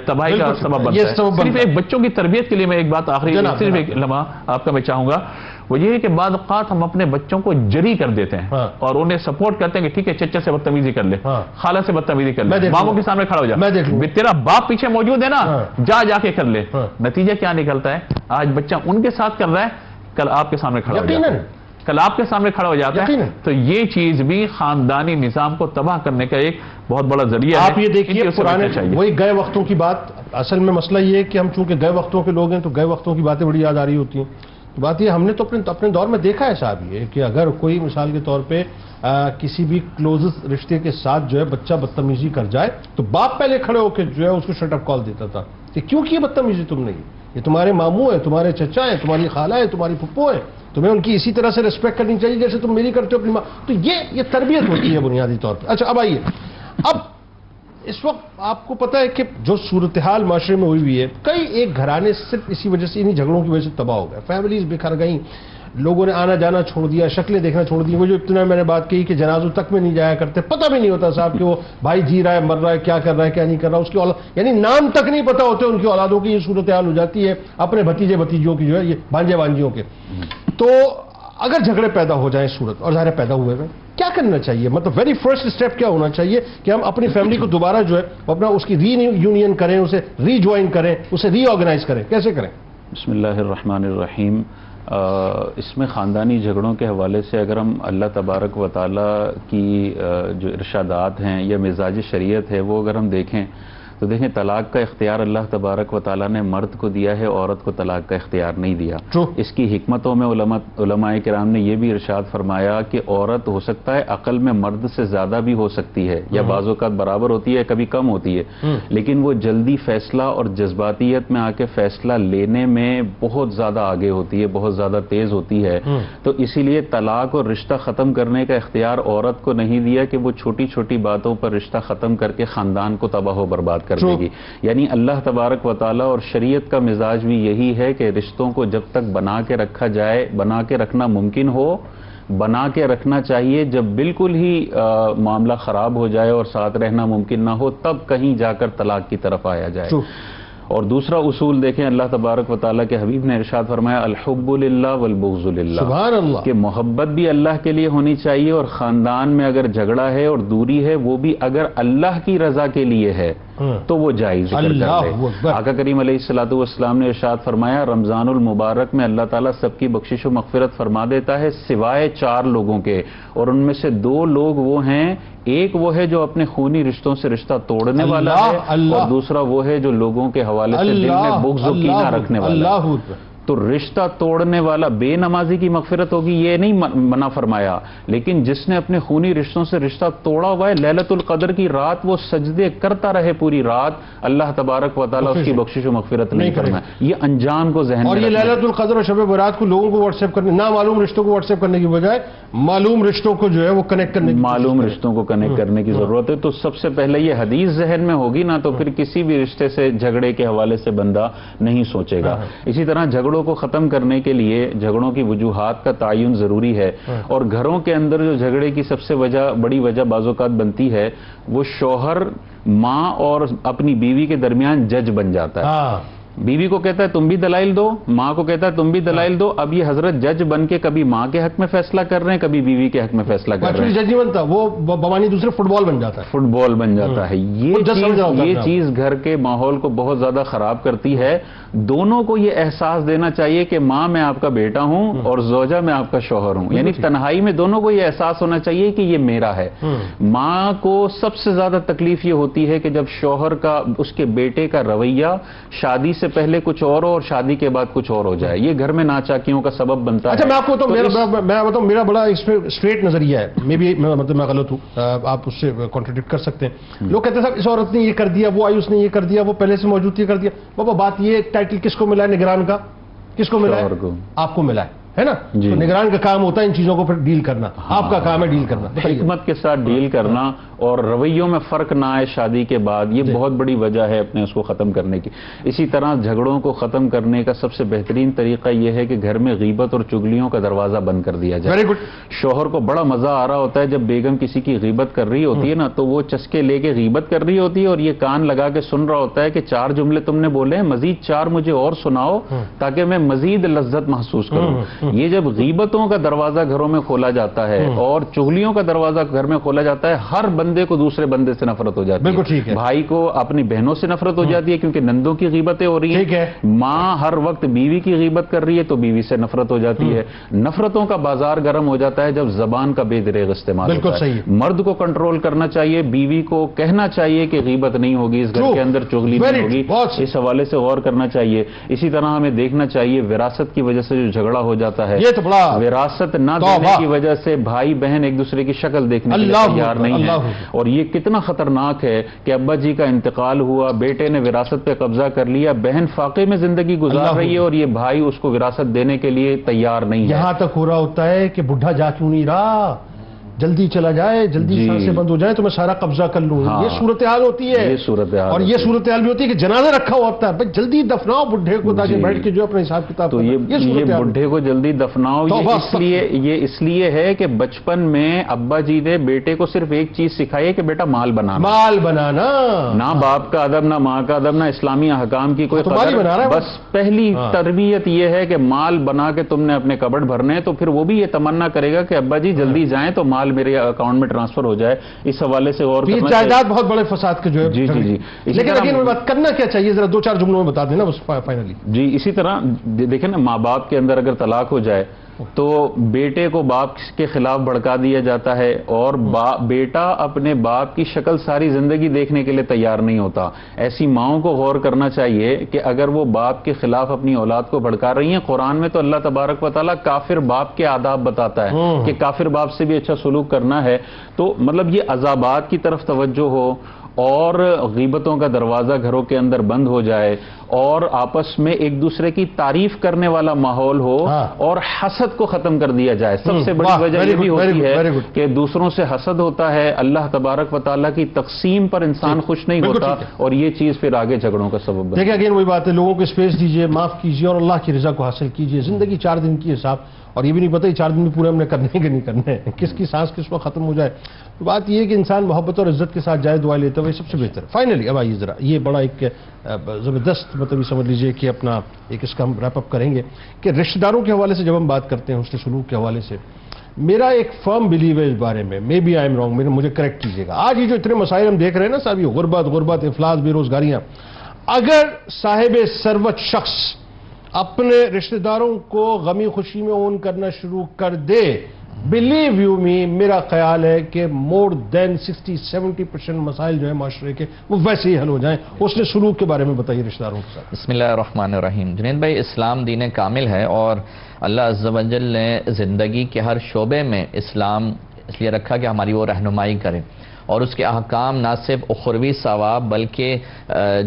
تباہی کا سبب بنتا ہے. صرف ایک بچوں کی تربیت کے لیے میں ایک بات آخری صرف ایک لمحہ آپ کا میں چاہوں گا, وہ یہ ہے کہ بعض اوقات ہم اپنے بچوں کو جری کر دیتے ہیں اور انہیں سپورٹ کرتے ہیں کہ ٹھیک ہے چچا سے بدتمیزی کر لے, خالہ سے بدتمیزی کر لے, ماموں کے سامنے کھڑا ہو جا, تیرا باپ پیچھے موجود ہے نا, جا کے کر لے. نتیجہ کیا نکلتا ہے, آج بچہ ان کے ساتھ کر رہا ہے, کل آپ کے سامنے کھڑا ہو جاتا ہے, کل آپ کے سامنے کھڑا ہو جاتا ہے. تو یہ چیز بھی خاندانی نظام کو تباہ کرنے کا ایک بہت بڑا ذریعہ ہے.
آپ یہ دیکھیے پرانے وہی گئے وقتوں کی بات, اصل میں مسئلہ یہ ہے کہ ہم چونکہ گئے وقتوں کے لوگ ہیں تو گئے وقتوں کی باتیں بڑی یاد آ رہی ہوتی ہیں. تو بات یہ ہم نے تو اپنے دور میں دیکھا ہے صاحب یہ کہ اگر کوئی مثال کے طور پہ کسی بھی کلوزسٹ رشتے کے ساتھ جو ہے بچہ بدتمیزی کر جائے تو باپ پہلے کھڑے ہو کے جو ہے اس کو شٹ اپ کال دیتا تھا کہ کیوں کی بدتمیزی تم نے, یہ تمہارے ماموں ہیں, تمہارے چچا ہیں, تمہاری خالہ ہیں, تمہاری پھپھو ہیں, تمہیں ان کی اسی طرح سے ریسپیکٹ کرنی چاہیے جیسے تم میری کرتے ہو اپنی ماں. تو یہ تربیت ہوتی ہے بنیادی طور پہ. اچھا اب آئیے, اب اس وقت آپ کو پتا ہے کہ جو صورتحال معاشرے میں ہوئی ہے, کئی ایک گھرانے صرف اسی وجہ سے, انہی جھگڑوں کی وجہ سے تباہ ہو گئے, فیملیز بکھر گئیں, لوگوں نے آنا جانا چھوڑ دیا, شکلیں دیکھنا چھوڑ دی. وہ جو ابتدا میں نے بات کہی کہ جنازوں تک میں نہیں جایا کرتے, پتہ بھی نہیں ہوتا صاحب کہ وہ بھائی جی رہا ہے, مر رہا ہے, کیا کر رہا ہے, کیا نہیں کر رہا, اس کی اولاد یعنی نام تک نہیں پتہ ہوتے ان کی اولادوں کی. یہ صورتحال ہو جاتی ہے اپنے بھتیجے بھتیجوں کی جو ہے, یہ بھانجے بھانجیوں کے. تو اگر جھگڑے پیدا ہو جائیں صورت, اور ظاہر پیدا ہوئے ہیں, کیا کرنا چاہیے, مطلب ویری فرسٹ اسٹیپ کیا ہونا چاہیے کہ ہم اپنی فیملی کو دوبارہ جو ہے اپنا اس کی ری یونین کریں, اسے ری جوائن کریں, اسے ری آرگنائز کریں, کیسے کریں؟
بسم اللہ الرحمن الرحیم. اس میں خاندانی جھگڑوں کے حوالے سے اگر ہم اللہ تبارک و تعالیٰ کی جو ارشادات ہیں یا مزاج شریعت ہے وہ اگر ہم دیکھیں تو دیکھیں طلاق کا اختیار اللہ تبارک و تعالیٰ نے مرد کو دیا ہے, عورت کو طلاق کا اختیار نہیں دیا. اس کی حکمتوں میں علماء کرام نے یہ بھی ارشاد فرمایا کہ عورت ہو سکتا ہے عقل میں مرد سے زیادہ بھی ہو سکتی ہے, یا بعض اوقات برابر ہوتی ہے, کبھی کم ہوتی ہے, لیکن وہ جلدی فیصلہ اور جذباتیت میں آ کے فیصلہ لینے میں بہت زیادہ آگے ہوتی ہے, بہت زیادہ تیز ہوتی ہے. تو اسی لیے طلاق اور رشتہ ختم کرنے کا اختیار عورت کو نہیں دیا کہ وہ چھوٹی چھوٹی باتوں پر رشتہ ختم کر کے خاندان کو تباہ و برباد کر دے گی. یعنی اللہ تبارک و تعالیٰ اور شریعت کا مزاج بھی یہی ہے کہ رشتوں کو جب تک بنا کے رکھا جائے, بنا کے رکھنا ممکن ہو, بنا کے رکھنا چاہیے. جب بالکل ہی معاملہ خراب ہو جائے اور ساتھ رہنا ممکن نہ ہو تب کہیں جا کر طلاق کی طرف آیا جائے. اور دوسرا اصول دیکھیں, اللہ تبارک و تعالیٰ کے حبیب نے ارشاد فرمایا الحب للہ والبغض للہ,
سبحان اللہ,
کہ محبت بھی اللہ کے لیے ہونی چاہیے, اور خاندان میں اگر جھگڑا ہے اور دوری ہے وہ بھی اگر اللہ کی رضا کے لیے ہے تو وہ جائز ذکر کر لے. آقا کریم علیہ الصلوۃ والسلام نے ارشاد فرمایا رمضان المبارک میں اللہ تعالیٰ سب کی بخشش و مغفرت فرما دیتا ہے سوائے 4 لوگوں کے, اور ان میں سے 2 لوگ وہ ہیں, ایک وہ ہے جو اپنے خونی رشتوں سے رشتہ توڑنے والا ہے, اور دوسرا وہ ہے جو لوگوں کے حوالے سے دل میں بغض و کینہ رکھنے والا ہے. تو رشتہ توڑنے والا بے نمازی کی مغفرت ہوگی یہ نہیں منع فرمایا، لیکن جس نے اپنے خونی رشتوں سے رشتہ توڑا ہوا ہے لیلۃ القدر کی رات وہ سجدے کرتا رہے پوری رات، اللہ تبارک و تعالیٰ اس کی بخشش و مغفرت نہیں کرنا ہے۔ یہ انجام کو ذہن میں
اور یہ لیلۃ القدر اور شب برات کو لوگوں کو واٹس ایپ کرنے، نامعلوم رشتوں کو واٹس ایپ کرنے کی بجائے معلوم رشتوں کو جو ہے وہ کنیکٹ کرنے کی
معلوم رشتوں کو کنیکٹ کرنے کی ضرورت ہے۔ تو سب سے پہلے یہ حدیث ذہن میں ہوگی نا تو پھر کسی بھی رشتے سے جھگڑے کے حوالے سے بندہ نہیں سوچے گا۔ اسی طرح جھگڑوں کو ختم کرنے کے لیے جھگڑوں کی وجوہات کا تعین ضروری ہے، اور گھروں کے اندر جو جھگڑے کی سب سے بڑی وجہ بعض اوقات بنتی ہے وہ شوہر ماں اور اپنی بیوی کے درمیان جج بن جاتا ہے۔ بیوی کو کہتا ہے تم بھی دلائل دو، ماں کو کہتا ہے تم بھی دلائل دو، اب یہ حضرت جج بن کے کبھی ماں کے حق میں فیصلہ کر رہے ہیں کبھی بیوی کے حق میں فیصلہ کر رہے ہیں۔
جج نہیں بنتا وہ بوانی دوسرے فٹ بال بن جاتا ہے،
فٹ بال بن جاتا ہے۔ یہ چیز گھر کے ماحول کو بہت زیادہ خراب کرتی ہے۔ دونوں کو یہ احساس دینا چاہیے کہ ماں میں آپ کا بیٹا ہوں اور زوجہ میں آپ کا شوہر ہوں، یعنی تنہائی میں دونوں کو یہ احساس ہونا چاہیے کہ یہ میرا ہے۔ ماں کو سب سے زیادہ تکلیف یہ ہوتی ہے کہ جب شوہر کا اس کے بیٹے کا رویہ شادی سے پہلے کچھ اور ہو اور شادی کے بعد کچھ اور ہو جائے، یہ گھر میں ناچاکیوں کا سبب بنتا ہے۔
اچھا میں آپ کو بتاؤں میرا بڑا اسٹریٹ نظریہ ہے، میں غلط ہوں، آپ اس سے کانٹرڈکٹ کر سکتے ہیں۔ لوگ کہتے ہیں صاحب اس عورت نے یہ کر دیا، وہ آئی اس نے یہ کر دیا، وہ پہلے سے موجود یہ کر دیا۔ بابا بات یہ ٹائٹل کس کو ملا ہے؟ نگران کا کس کو ملا ہے؟ آپ کو ملا ہے نا؟ تو نگران کا کام ہوتا ہے ان چیزوں کو پھر ڈیل کرنا، آپ کا کام ہے ڈیل کرنا،
حکمت کے ساتھ ڈیل کرنا اور رویوں میں فرق نہ آئے شادی کے بعد، یہ بہت بڑی وجہ ہے اپنے اس کو ختم کرنے کی۔ اسی طرح جھگڑوں کو ختم کرنے کا سب سے بہترین طریقہ یہ ہے کہ گھر میں غیبت اور چگلیوں کا دروازہ بند کر دیا جائے۔
Very good.
شوہر کو بڑا مزہ آ رہا ہوتا ہے جب بیگم کسی کی غیبت کر رہی ہوتی ہے نا، تو وہ چسکے لے کے غیبت کر رہی ہوتی ہے اور یہ کان لگا کے سن رہا ہوتا ہے کہ 4 جملے تم نے بولے ہیں، مزید 4 مجھے اور سناؤ تاکہ میں مزید لذت محسوس کروں۔ یہ جب غیبتوں کا دروازہ گھروں میں کھولا جاتا ہے اور چغلیوں کا دروازہ گھر میں کھولا جاتا ہے، ہر بندے کو دوسرے بندے سے نفرت ہو جاتی ہے۔
بالکل ٹھیک ہے۔
بھائی کو اپنی بہنوں سے نفرت ہو جاتی ہے کیونکہ نندوں کی غیبتیں ہو رہی ہیں۔ ماں ہر وقت بیوی کی غیبت کر رہی ہے تو بیوی سے نفرت ہو جاتی ہے۔ نفرتوں کا بازار گرم ہو جاتا ہے جب زبان کا بے دریغ استعمال ہوتا ہے۔ مرد کو کنٹرول کرنا چاہیے، بیوی کو کہنا چاہیے کہ غیبت نہیں ہوگی، اس گھر کے اندر چغلی نہیں ہوگی، اس حوالے سے غور کرنا چاہیے۔ اسی طرح ہمیں دیکھنا چاہیے وراثت کی وجہ سے جو جھگڑا ہو جاتا ہے، وراثت نہ دینے کی وجہ سے بھائی بہن ایک دوسرے کی شکل دیکھنے کے لیے تیار نہیں ہے، اور یہ کتنا خطرناک ہے کہ ابا جی کا انتقال ہوا، بیٹے نے وراثت پہ قبضہ کر لیا، بہن فاقے میں زندگی گزار رہی ہے اور یہ بھائی اس کو وراثت دینے کے لیے تیار نہیں ہے۔
یہاں تک ہو رہا ہوتا ہے کہ بڈھا جا کیوں نہیں رہا، جلدی چلا جائے، جلدی سانسیں بند ہو جائیں تو میں سارا قبضہ کر لوں۔ یہ صورتحال ہوتی ہے، اور یہ صورتحال بھی ہوتی ہے کہ جنازہ رکھا ہوا ہوتا ہے، بھائی جلدی دفناؤ بڈھے کو تاکہ بیٹھ کے جو اپنا حساب کتاب۔
تو یہ بڈھے کو جلدی دفناؤ، یہ اس لیے ہے کہ بچپن میں ابا جی نے بیٹے کو صرف ایک چیز سکھائی ہے کہ بیٹا مال بنانا، نہ باپ کا ادب، نہ ماں کا ادب، نہ اسلامی احکام کی کوئی قدر، بس پہلی تربیت یہ ہے کہ مال بنا کے تم نے اپنے کبڑ بھرنے، تو پھر وہ بھی یہ تمنا کرے گا کہ ابا جی جلدی جائیں تو مال میرے اکاؤنٹ میں ٹرانسفر ہو جائے۔ اس حوالے سے اور
جائیداد بہت بڑے فساد کے جو ہے۔
جی جی جی،
لیکن بات کرنا کیا چاہیے ذرا 2-4 جملوں میں بتا دینا بس فائنلی۔
جی اسی طرح دیکھیں نا، ماں باپ کے اندر اگر طلاق ہو جائے تو بیٹے کو باپ کے خلاف بھڑکا دیا جاتا ہے اور بیٹا اپنے باپ کی شکل ساری زندگی دیکھنے کے لیے تیار نہیں ہوتا۔ ایسی ماؤں کو غور کرنا چاہیے کہ اگر وہ باپ کے خلاف اپنی اولاد کو بھڑکا رہی ہیں، قرآن میں تو اللہ تبارک و تعالیٰ کافر باپ کے آداب بتاتا ہے کہ کافر باپ سے بھی اچھا سلوک کرنا ہے۔ تو مطلب یہ عذابات کی طرف توجہ ہو اور غیبتوں کا دروازہ گھروں کے اندر بند ہو جائے اور آپس میں ایک دوسرے کی تعریف کرنے والا ماحول ہو اور حسد کو ختم کر دیا جائے۔ سب سے بڑی وجہ یہ بھی ہوتی ہے کہ دوسروں سے حسد ہوتا ہے، اللہ تبارک و تعالیٰ کی تقسیم پر انسان خوش نہیں ہوتا اور یہ چیز پھر آگے جھگڑوں کا سبب بنتا ہے۔
دیکھیں اگین وہی بات ہے، لوگوں کو اسپیس دیجئے، معاف کیجئے اور اللہ کی رضا کو حاصل کیجئے۔ زندگی 4 دن کی حساب، اور یہ بھی نہیں پتہ 4 دن میں پورے ہم نے کرنے کہ نہیں کرنے، کس کی سانس کس وقت ختم ہو جائے۔ تو بات یہ ہے کہ انسان محبت اور عزت کے ساتھ جائے دعا لیتا ہے، سب سے بہتر۔ فائنلی اب آئیے ذرا یہ بڑا ایک زبردست مطلب سمجھ لیجئے کہ اپنا ایک اس کا ہم ریپ اپ کریں گے کہ رشتہ داروں کے حوالے سے جب ہم بات کرتے ہیں حسن سلوک کے حوالے سے، میرا ایک فرم بلیو ہے اس بارے میں، may be I am wrong, مجھے کریکٹ کیجیے گا۔ آج یہ جو اتنے مسائل ہم دیکھ رہے ہیں نا صاحب، یہ غربت، افلاس، بے روزگاریاں، اگر صاحب ثروت شخص اپنے رشتہ داروں کو غمی خوشی میں اون کرنا شروع کر دے بلیو یو می، میرا خیال ہے کہ مور دین 60-70% مسائل جو ہیں معاشرے کے وہ ویسے ہی حل ہو جائیں. اس نے سلوک کے بارے میں بتائیے رشتہ داروں کے ساتھ.
بسم اللہ الرحمن الرحیم. جنید بھائی، اسلام دین کامل ہے اور اللہ عز و جل نے زندگی کے ہر شعبے میں اسلام اس لیے رکھا کہ ہماری وہ رہنمائی کرے، اور اس کے احکام نہ صرف اخروی ثواب بلکہ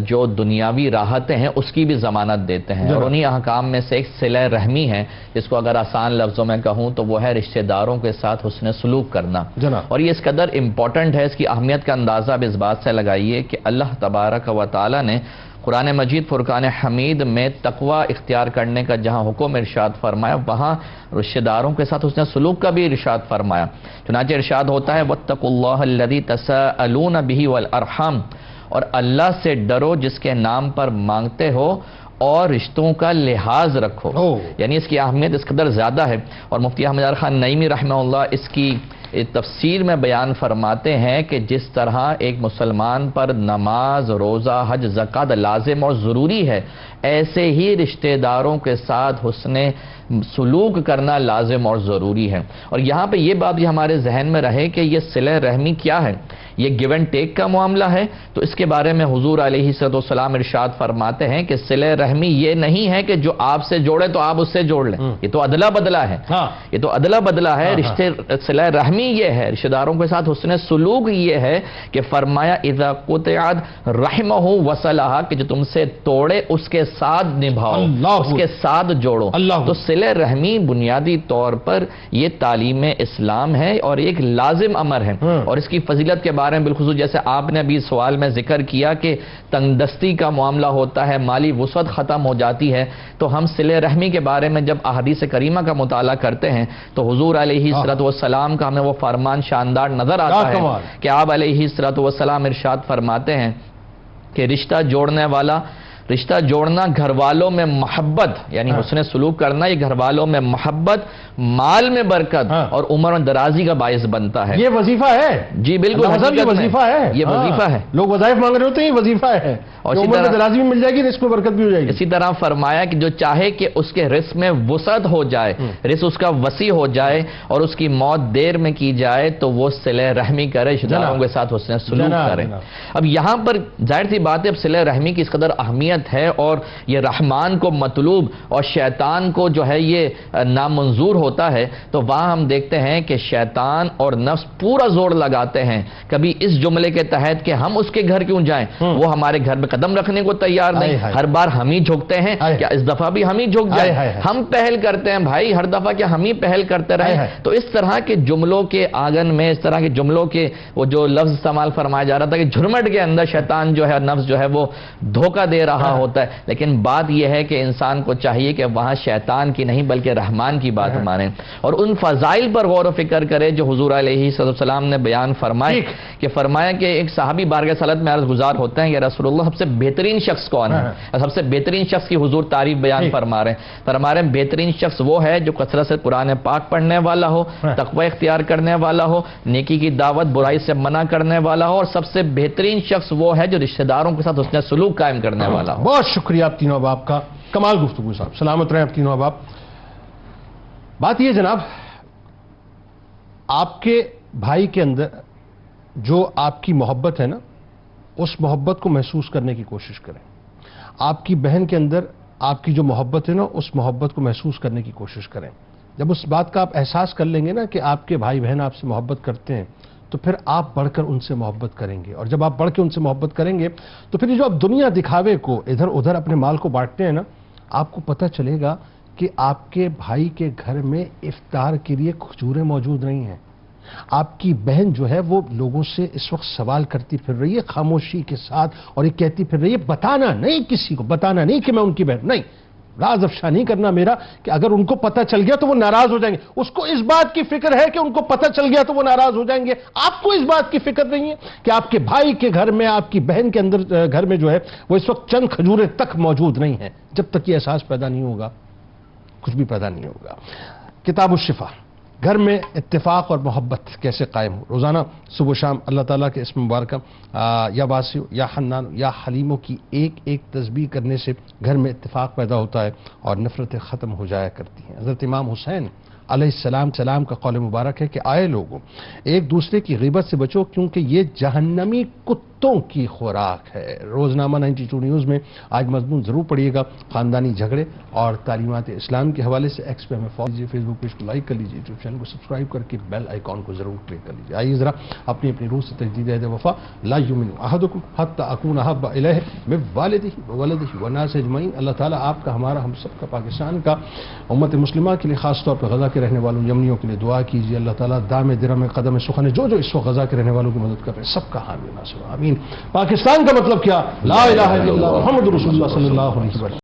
جو دنیاوی راحتیں ہیں اس کی بھی ضمانت دیتے ہیں. اور انہی احکام میں سے ایک صلہ رحمی ہے، جس کو اگر آسان لفظوں میں کہوں تو وہ ہے رشتہ داروں کے ساتھ حسن سلوک کرنا. اور یہ اس قدر امپورٹنٹ ہے، اس کی اہمیت کا اندازہ اب اس بات سے لگائیے کہ اللہ تبارک و تعالی نے قرآن مجید فرقان حمید میں تقوی اختیار کرنے کا جہاں حکم ارشاد فرمایا، وہاں رشتہ داروں کے ساتھ حسن سلوک کا بھی ارشاد فرمایا. چنانچہ ارشاد ہوتا ہے وَاتَّقُوا اللَّهَ الَّذِي تَسَاءَلُونَ بِهِ وَالْأَرْحَامَ، اور اللہ سے ڈرو جس کے نام پر مانگتے ہو اور رشتوں کا لحاظ رکھو. یعنی اس کی اہمیت اس قدر زیادہ ہے. اور مفتی احمد یار خان نعیمی رحمہ اللہ اس کی تفسیر میں بیان فرماتے ہیں کہ جس طرح ایک مسلمان پر نماز، روزہ، حج، زکوٰۃ لازم اور ضروری ہے، ایسے ہی رشتہ داروں کے ساتھ حسن سلوک کرنا لازم اور ضروری ہے. اور یہاں پہ یہ بات بھی ہمارے ذہن میں رہے کہ یہ صلہ رحمی کیا ہے. یہ گیو اینڈ ٹیک کا معاملہ ہے. تو اس کے بارے میں حضور علیہ السلام ارشاد فرماتے ہیں کہ صلہ رحمی یہ نہیں ہے کہ جو آپ سے جوڑے تو آپ اس سے جوڑ لیں، یہ تو ادلا بدلا ہے. یہ تو ادلا بدلا ہے. صلہ رحمی یہ ہے، رشتہ داروں کے ساتھ حسن سلوک یہ ہے کہ فرمایا اذا قطعت رحمہ وصلھا، کہ جو تم سے توڑے اس کے ساتھ نبھاؤ، اس کے ساتھ جوڑو. تو صلہ رحمی بنیادی طور پر یہ تعلیم اسلام ہے اور ایک لازم امر ہے. اور اس کی فضیلت کے بارے میں بالخصوص جیسے آپ نے ابھی سوال میں ذکر کیا کہ تنگ دستی کا معاملہ ہوتا ہے، مالی وسعت ختم ہو جاتی ہے، تو ہم صلہ رحمی کے بارے میں جب احادیث کریمہ کا مطالعہ کرتے ہیں تو حضور علیہ السلام کا ہمیں وہ فرمان شاندار نظر آتا ہے کہ آپ علیہ السلام ارشاد فرماتے ہیں کہ رشتہ جوڑنا گھر والوں میں محبت، یعنی حسن سلوک کرنا یہ گھر والوں میں محبت، مال میں برکت اور عمر میں درازی کا باعث بنتا ہے.
یہ وظیفہ ہے.
جی بالکل،
یہ وظیفہ ہے.
یہ وظیفہ ہے.
لوگ وظائف مانگ رہے ہوتے ہیں، یہ وظیفہ ہے. اور عمر میں درازی بھی مل جائے گی، رزق میں برکت بھی ہو جائے گی.
اسی طرح فرمایا کہ جو چاہے کہ اس کے رزق میں وسعت ہو جائے، رزق اس کا وسیع ہو جائے اور اس کی موت دیر میں کی جائے تو وہ صلہ رحمی کرے، رشتہ داروں کے ساتھ حسن سلوک کرے. اب یہاں پر ظاہر سی بات ہے اب صلہ رحمی کی اس قدر اہمیت ہے اور یہ رحمان کو مطلوب اور شیطان کو جو ہے یہ نامنظور ہوتا ہے. تو وہاں ہم دیکھتے ہیں کہ شیطان اور نفس پورا زور لگاتے ہیں کبھی اس جملے کے تحت کہ ہم اس کے گھر کیوں جائیں، وہ ہمارے گھر میں قدم رکھنے کو تیار نہیں. ہر بار ہم ہی جھکتے ہیں، کیا اس دفعہ بھی ہم ہی جھک جائیں؟ ہم پہل کرتے ہیں بھائی، ہر دفعہ کیا ہم ہی پہل کرتے رہیں؟ تو اس طرح کے جملوں کے آنگن میں، اس طرح کے جملوں کے وہ جو لفظ استعمال فرمایا جا رہا تھا کہ جھرمٹ کے اندر شیطان جو ہے، نفس جو ہے وہ دھوکہ دے رہا ہوتا ہے. لیکن بات یہ ہے کہ انسان کو چاہیے کہ وہاں شیطان کی نہیں بلکہ رحمان کی بات مانیں اور ان فضائل پر غور و فکر کرے جو حضور علیہ السلام نے بیان فرمائے. کہ فرمایا کہ ایک صحابی بارگاہ صلوات میں عرض گزار ہوتے ہیں یا رسول اللہ سب سے بہترین شخص کون ہے؟ سب سے بہترین شخص کی حضور تعریف بیان فرما رہے ہیں. بہترین شخص وہ ہے جو کثرت سے قرآن پاک پڑھنے والا ہو، تقوی اختیار کرنے والا ہو، نیکی کی دعوت برائی سے منع کرنے والا ہو، اور سب سے بہترین شخص وہ ہے جو رشتہ داروں کے ساتھ حسن سلوک قائم کرنے والا ہو.
بہت شکریہ آپ تینوں احباب کا، کمال گفتگو صاحب. سلامت رہیں آپ تینوں احباب. بات یہ جناب، آپ کے بھائی کے اندر جو آپ کی محبت ہے نا، اس محبت کو محسوس کرنے کی کوشش کریں. آپ کی بہن کے اندر آپ کی جو محبت ہے نا، اس محبت کو محسوس کرنے کی کوشش کریں. جب اس بات کا آپ احساس کر لیں گے نا کہ آپ کے بھائی بہن آپ سے محبت کرتے ہیں تو پھر آپ بڑھ کر ان سے محبت کریں گے. اور جب آپ بڑھ کے ان سے محبت کریں گے تو پھر یہ جو آپ دنیا دکھاوے کو ادھر ادھر اپنے مال کو بانٹتے ہیں نا، آپ کو پتہ چلے گا کہ آپ کے بھائی کے گھر میں افطار کے لیے کھجوریں موجود نہیں ہیں. آپ کی بہن جو ہے وہ لوگوں سے اس وقت سوال کرتی پھر رہی ہے خاموشی کے ساتھ اور یہ کہتی پھر رہی ہے بتانا نہیں، کسی کو بتانا نہیں کہ میں ان کی بہن نہیں، راز افشا نہیں کرنا میرا، کہ اگر ان کو پتہ چل گیا تو وہ ناراض ہو جائیں گے. اس کو اس بات کی فکر ہے کہ ان کو پتہ چل گیا تو وہ ناراض ہو جائیں گے. آپ کو اس بات کی فکر نہیں ہے کہ آپ کے بھائی کے گھر میں، آپ کی بہن کے اندر گھر میں جو ہے وہ اس وقت چند کھجوریں تک موجود نہیں ہیں. جب تک یہ احساس پیدا نہیں ہوگا کچھ بھی پیدا نہیں ہوگا. کتاب الشفا، گھر میں اتفاق اور محبت کیسے قائم ہو. روزانہ صبح و شام اللہ تعالیٰ کے اسم مبارکہ یا واسع یا حنان یا حلیموں کی ایک ایک تسبیح کرنے سے گھر میں اتفاق پیدا ہوتا ہے اور نفرتیں ختم ہو جایا کرتی ہیں. حضرت امام حسین علیہ السلام کا قول مبارک ہے کہ آئے لوگوں ایک دوسرے کی غیبت سے بچو کیونکہ یہ جہنمی کتوں کی خوراک ہے۔ روزنامہ 92 نیوز میں آج مضمون ضرور پڑھیے گا، خاندانی جھگڑے اور تعلیمات اسلام کے حوالے سے۔ ایکس پہ ہمیں فالو کیجیے، فیس بک پیج کو لائک کر لیجیے، یوٹیوب چینل کو سبسکرائب کر کے بیل آئیکن کو ضرور کلک کر لیجیے۔ آئیے ذرا اپنی اپنی روح سے تجدید عہد وفا، لا یؤمن احدکم حتی اکون احب الیہ من والدہ وولدہ والناس اجمعین۔ اللہ تعالیٰ آپ کا، ہمارا، ہم سب کا، پاکستان کا، امت مسلمہ کے لیے، خاص طور پر غزہ کے رہنے والوں یمنیوں کے لیے دعا کیجیے۔ اللہ تعالیٰ دام درم قدم سخن، جو اس وقت غزہ کے رہنے والوں کی مدد کر رہے ہیں، سب کا حامی و ناصر، آمین۔ پاکستان کا مطلب کیا؟ لا الہ الا اللہ محمد رسول اللہ صلی اللہ علیہ وسلم۔